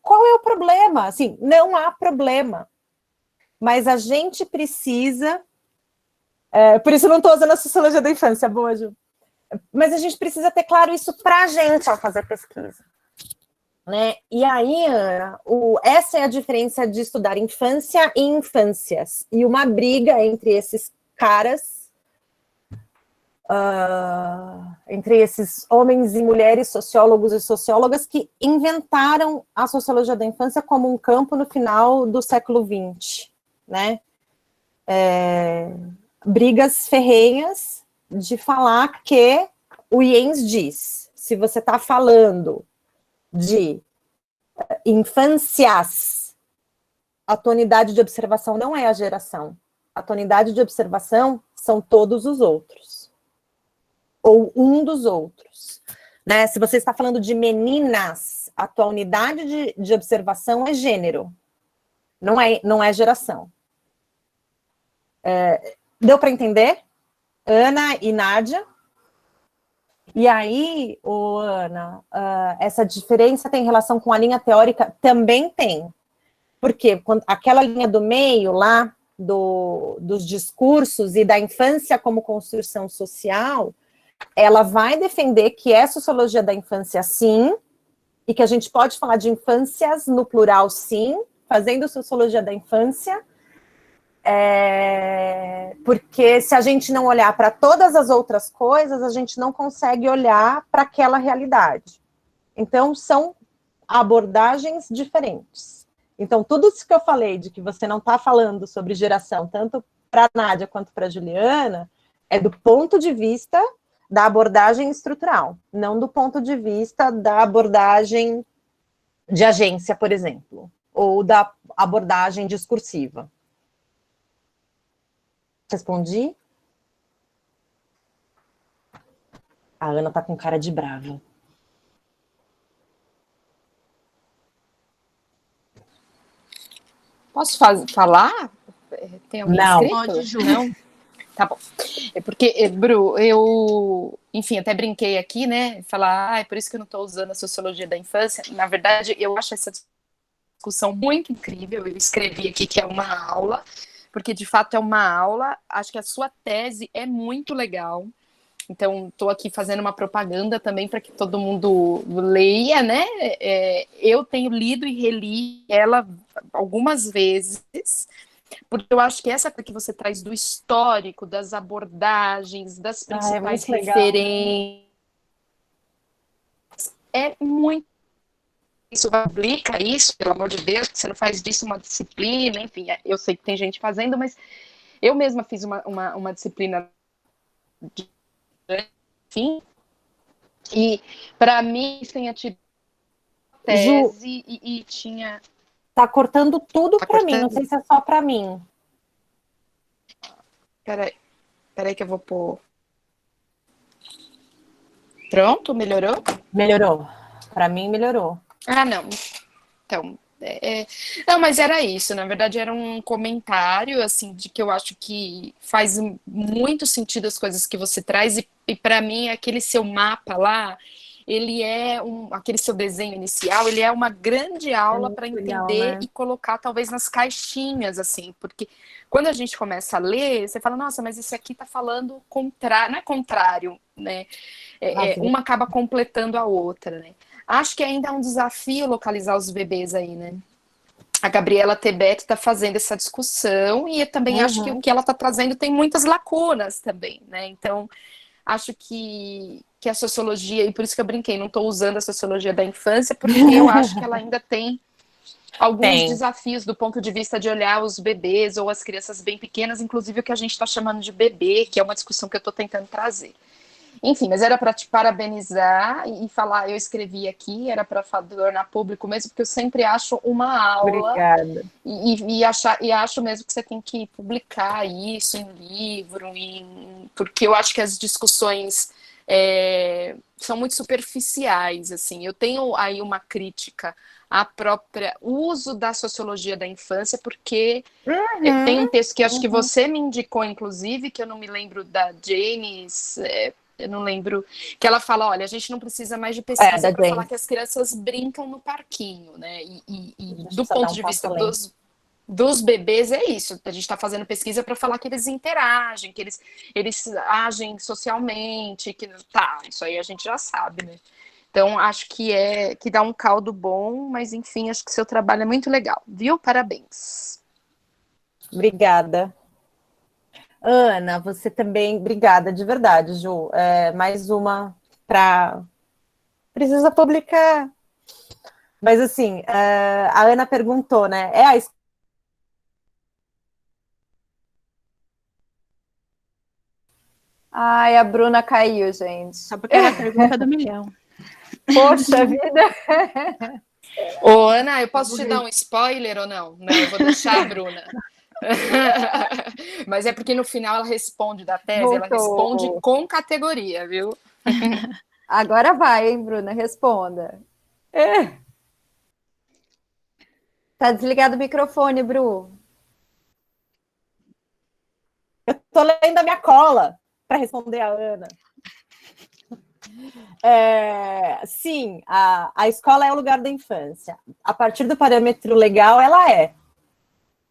C: qual é o problema? Assim, não há problema. Mas a gente precisa... por isso eu não estou usando a sociologia da infância, boa, Ju. Mas a gente precisa ter claro isso para a gente ao fazer pesquisa. Né? E aí, Ana, essa é a diferença de estudar infância e infâncias. E uma briga entre esses caras, entre esses homens e mulheres, sociólogos e sociólogas, que inventaram a sociologia da infância como um campo no final do século XX. Né? Brigas ferrenhas de falar que o Jens diz, se você está falando de infâncias, a tua unidade de observação não é a geração. A tua unidade de observação são todos os outros. Ou um dos outros. Né? Se você está falando de meninas, a tua unidade de observação é gênero. Não é geração. Deu para entender? Ana e Nádia? E aí, Ana, essa diferença tem relação com a linha teórica? Também tem. Porque aquela linha do meio lá, dos discursos e da infância como construção social, ela vai defender que é sociologia da infância, sim, e que a gente pode falar de infâncias no plural, sim, fazendo sociologia da infância, porque se a gente não olhar para todas as outras coisas, a gente não consegue olhar para aquela realidade. Então, são abordagens diferentes. Então, tudo isso que eu falei, de que você não está falando sobre geração, tanto para a Nádia quanto para a Juliana, é do ponto de vista da abordagem estrutural, não do ponto de vista da abordagem de agência, por exemplo, ou da abordagem discursiva. Respondi? A Ana está com cara de brava.
B: Posso falar? Tem alguém
C: Não.
B: inscrito?
A: Pode, Ju.
B: Não? Tá bom. É porque, Bru, eu, enfim, até brinquei aqui, né? Falar, é por isso que eu não estou usando a sociologia da infância. Na verdade, eu acho essa discussão muito incrível. Eu escrevi aqui que é uma aula, porque de fato é uma aula. Acho que a sua tese é muito legal. Então, estou aqui fazendo uma propaganda também para que todo mundo leia, né? Eu tenho lido e reli ela algumas vezes, porque eu acho que essa que você traz do histórico, das abordagens, das principais referências, é muito. Isso publica isso, pelo amor de Deus, que você não faz disso uma disciplina, enfim, eu sei que tem gente fazendo, mas eu mesma fiz uma disciplina de enfim, e para mim tinha tido tese e tinha...
C: Tá cortando tudo para mim, não sei se é só para mim.
B: Peraí que eu vou pôr... Pronto, melhorou?
C: Melhorou, para mim melhorou.
B: Ah, não, então... Não, mas era isso, na verdade era um comentário, assim, de que eu acho que faz muito sentido as coisas que você traz, e para mim aquele seu mapa lá, ele é aquele seu desenho inicial, ele é uma grande aula para entender legal, né? E colocar talvez nas caixinhas, assim, porque quando a gente começa a ler, você fala, nossa, mas esse aqui tá falando contrário, não é contrário, né? Uma acaba completando a outra, né? Acho que ainda é um desafio localizar os bebês aí, né? A Gabriela Tebet está fazendo essa discussão e eu também acho que o que ela está trazendo tem muitas lacunas também, né? Então, acho que a sociologia, e por isso que eu brinquei, não estou usando a sociologia da infância, porque eu acho que ela ainda tem alguns desafios do ponto de vista de olhar os bebês ou as crianças bem pequenas, inclusive o que a gente está chamando de bebê, que é uma discussão que eu estou tentando trazer. Enfim, mas era para te parabenizar e falar, eu escrevi aqui, era para tornar público mesmo, porque eu sempre acho uma aula.
C: Obrigada.
B: E acho mesmo que você tem que publicar isso em livro, porque eu acho que as discussões são muito superficiais, assim. Eu tenho aí uma crítica à própria uso da sociologia da infância, porque eu tenho um texto que acho que você me indicou, inclusive, que eu não me lembro da Janis... eu não lembro, que ela fala, olha, a gente não precisa mais de pesquisa para falar que as crianças brincam no parquinho, né? E do ponto de vista dos bebês é isso, a gente está fazendo pesquisa para falar que eles interagem, que eles agem socialmente, que isso aí a gente já sabe, né? Então, acho que dá um caldo bom, mas enfim, acho que seu trabalho é muito legal, viu? Parabéns.
C: Obrigada. Ana, você também, obrigada, de verdade, Ju. Mais uma para... Precisa publicar. Mas, assim, a Ana perguntou, né?
I: Ai, a Bruna caiu, gente.
J: Só porque é a pergunta do milhão.
C: Poxa vida!
B: Ô, Ana, eu posso te dar um spoiler ou não? Não, eu vou deixar a Bruna. Mas é porque no final ela responde da tese, ela responde com categoria, viu?
I: Agora vai, hein, Bruna, responda. Tá desligado o microfone, Bru.
C: Eu tô lendo a minha cola para responder a Ana. Sim, a escola é o lugar da infância. A partir do parâmetro legal, ela é.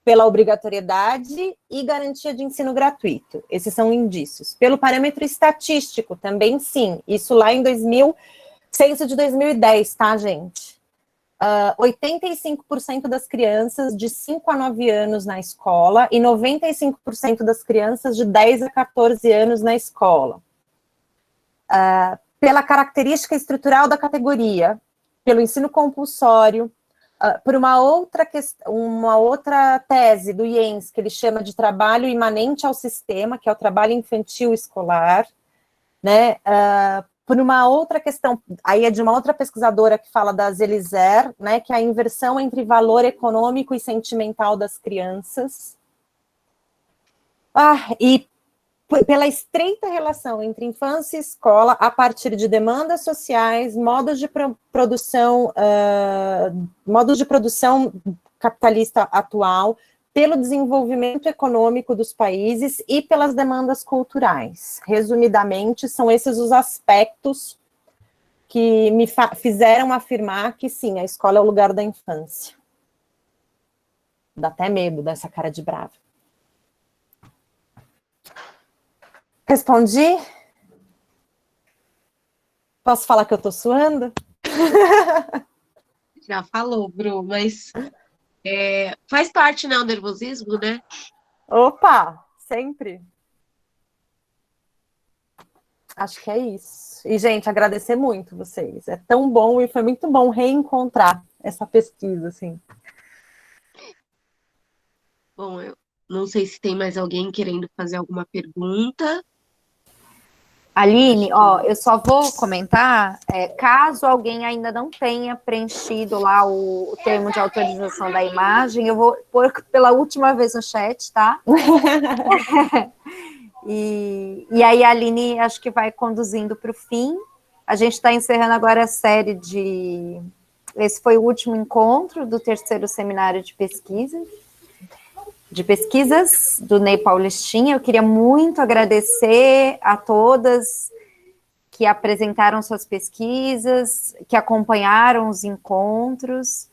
C: Pela obrigatoriedade e garantia de ensino gratuito. Esses são indícios. Pelo parâmetro estatístico, também sim. Isso lá em censo de 2010, tá, gente? 85% das crianças de 5 a 9 anos na escola e 95% das crianças de 10 a 14 anos na escola. Pela característica estrutural da categoria, pelo ensino compulsório, por uma outra tese do IENS, que ele chama de trabalho imanente ao sistema, que é o trabalho infantil escolar, né? Por uma outra questão, aí é de uma outra pesquisadora que fala da Zelizer, né, que é a inversão entre valor econômico e sentimental das crianças. E pela estreita relação entre infância e escola, a partir de demandas sociais, modos de produção capitalista atual, pelo desenvolvimento econômico dos países e pelas demandas culturais. Resumidamente, são esses os aspectos que me fizeram afirmar que, sim, a escola é o lugar da infância. Dá até medo dessa cara de brava. Respondi? Posso falar que eu tô suando?
A: Já falou, Bru, mas faz parte, né, o nervosismo, né?
C: Opa, sempre. Acho que é isso. E, gente, agradecer muito vocês. É tão bom e foi muito bom reencontrar essa pesquisa, assim.
A: Bom, eu não sei se tem mais alguém querendo fazer alguma pergunta.
I: Aline, eu só vou comentar, caso alguém ainda não tenha preenchido lá o termo de autorização da imagem, eu vou pôr pela última vez no chat, tá? E aí a Aline acho que vai conduzindo para o fim. A gente está encerrando agora a série de... Esse foi o último encontro do 3º seminário de pesquisas do Ney Paulistinha. Eu queria muito agradecer a todas que apresentaram suas pesquisas, que acompanharam os encontros.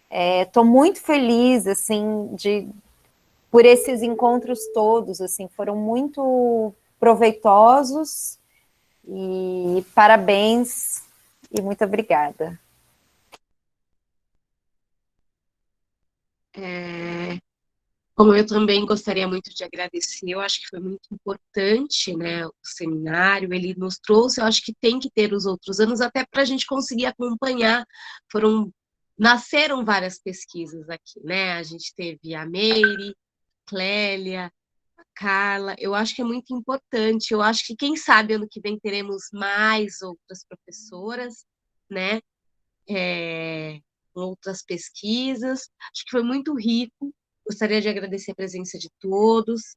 I: Estou muito feliz, assim, por esses encontros todos, assim, foram muito proveitosos, e parabéns, e muito obrigada.
A: Como eu também gostaria muito de agradecer, eu acho que foi muito importante, né, o seminário, ele nos trouxe, eu acho que tem que ter os outros anos, até para a gente conseguir acompanhar, nasceram várias pesquisas aqui, né, a gente teve a Meire, Clélia, a Carla, eu acho que é muito importante, eu acho que quem sabe ano que vem teremos mais outras professoras, né, outras pesquisas, acho que foi muito rico. Gostaria de agradecer a presença de todos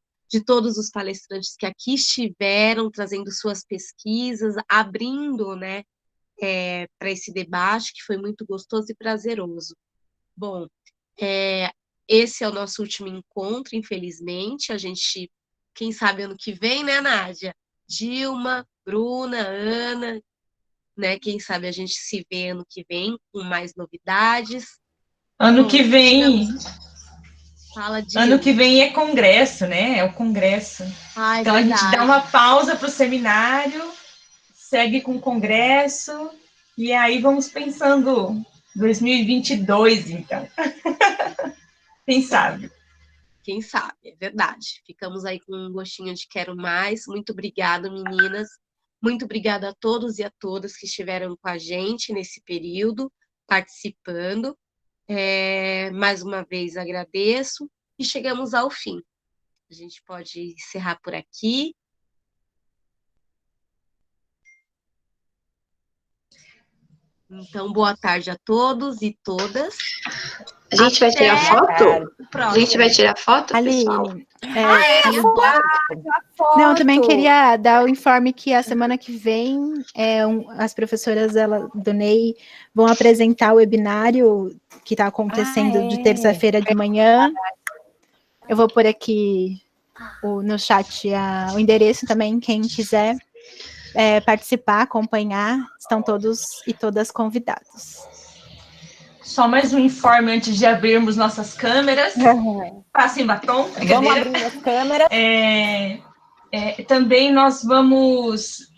A: os palestrantes que aqui estiveram, trazendo suas pesquisas, abrindo, né, para esse debate, que foi muito gostoso e prazeroso. Bom, esse é o nosso último encontro, infelizmente. A gente, quem sabe ano que vem, né, Nádia? Dilma, Bruna, Ana, né? Quem sabe a gente se vê ano que vem com mais novidades.
D: Ano que vem...
A: Fala de...
D: Ano que vem é congresso, né? É o congresso. Então, verdade. A gente dá uma pausa para o seminário, segue com o congresso, e aí vamos pensando 2022, então. Quem sabe?
A: Quem sabe, é verdade. Ficamos aí com um gostinho de quero mais. Muito obrigada, meninas. Muito obrigada a todos e a todas que estiveram com a gente nesse período, participando. Mais uma vez agradeço e chegamos ao fim. A gente pode encerrar por aqui. Então, boa tarde a todos e todas.
E: A gente vai tirar foto? A gente vai tirar foto, pessoal?
J: Aline, Não, também queria dar o informe que a semana que vem as professoras do Ney vão apresentar o webinário que está acontecendo de terça-feira de manhã. Eu vou pôr aqui no chat o endereço também, quem quiser participar, acompanhar, estão todos e todas convidados.
D: Só mais um informe antes de abrirmos nossas câmeras. Passem batom.
C: Vamos abrir as câmeras.
D: Também nós vamos,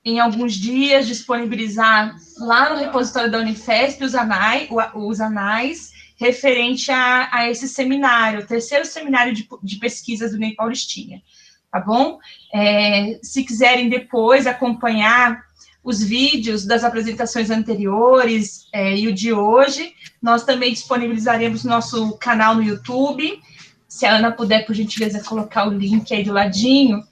D: em alguns dias, disponibilizar lá no repositório da Unifesp os anais referente a esse seminário, o 3º seminário de pesquisas do Ney Paulistinha. Tá bom? Se quiserem depois acompanhar os vídeos das apresentações anteriores e o de hoje. Nós também disponibilizaremos nosso canal no YouTube. Se a Ana puder, por gentileza, colocar o link aí do ladinho.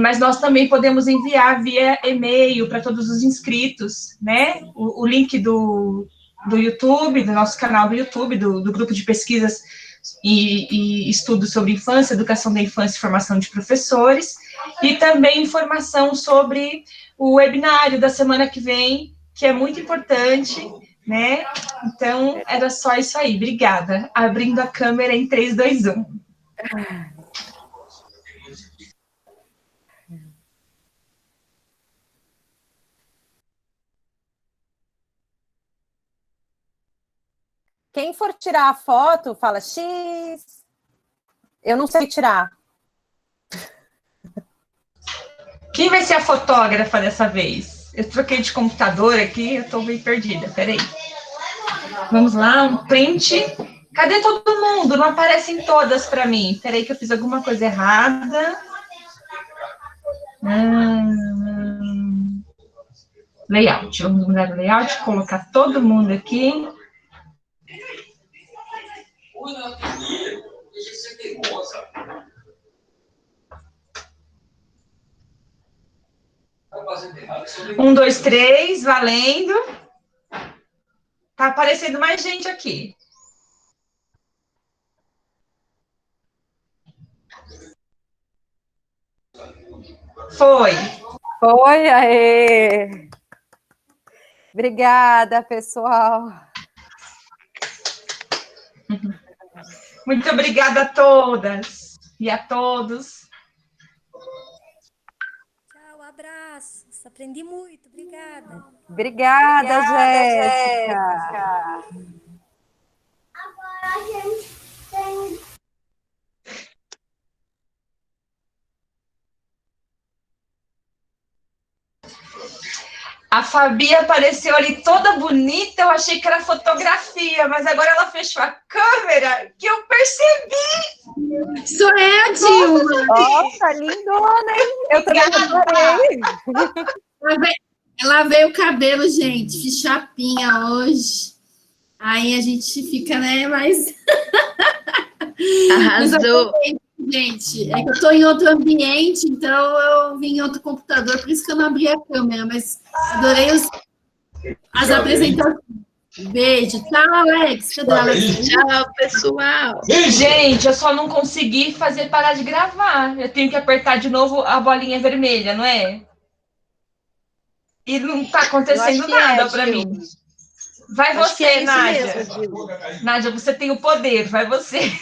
D: Mas nós também podemos enviar via e-mail para todos os inscritos, né? O link do YouTube, do nosso canal do YouTube, do grupo de pesquisas e estudos sobre infância, educação da infância e formação de professores, e também informação sobre o webinário da semana que vem, que é muito importante, né? Então, era só isso aí. Obrigada. Abrindo a câmera em 3, 2, 1.
C: Quem for tirar a foto, fala X. Eu não sei tirar.
D: Quem vai ser a fotógrafa dessa vez? Eu troquei de computador aqui, eu tô meio perdida. Peraí. Vamos lá, um print. Cadê todo mundo? Não aparecem todas para mim. Peraí que eu fiz alguma coisa errada. Layout. Vamos mudar o layout, colocar todo mundo aqui. Um, dois, três, valendo. Tá aparecendo mais gente aqui. Foi.
I: Foi, aê! Obrigada, pessoal.
D: Muito obrigada a todas e a todos.
K: Tchau, abraço. Aprendi muito, obrigada.
I: Obrigada, Jéssica.
K: Agora a gente tem...
D: A Fabi apareceu ali toda bonita, eu achei que era fotografia, mas agora ela fechou a câmera que eu percebi.
H: Sou eu, Dilma.
I: Nossa, lindona, hein? Eu também adorei.
H: Ela veio o cabelo, gente, fiz chapinha hoje. Aí a gente fica, né, mais...
E: Arrasou.
H: Gente, é que eu estou em outro ambiente, então eu vim em outro computador, por isso que eu não abri a câmera, mas adorei as apresentações. Beijo. Tchau, Alex. Cadê Alex?
E: Tchau, pessoal.
D: Gente, eu só não consegui fazer parar de gravar. Eu tenho que apertar de novo a bolinha vermelha, não é? E não está acontecendo nada para mim. Vai você, Nádia. Nádia, você tem o poder, vai você.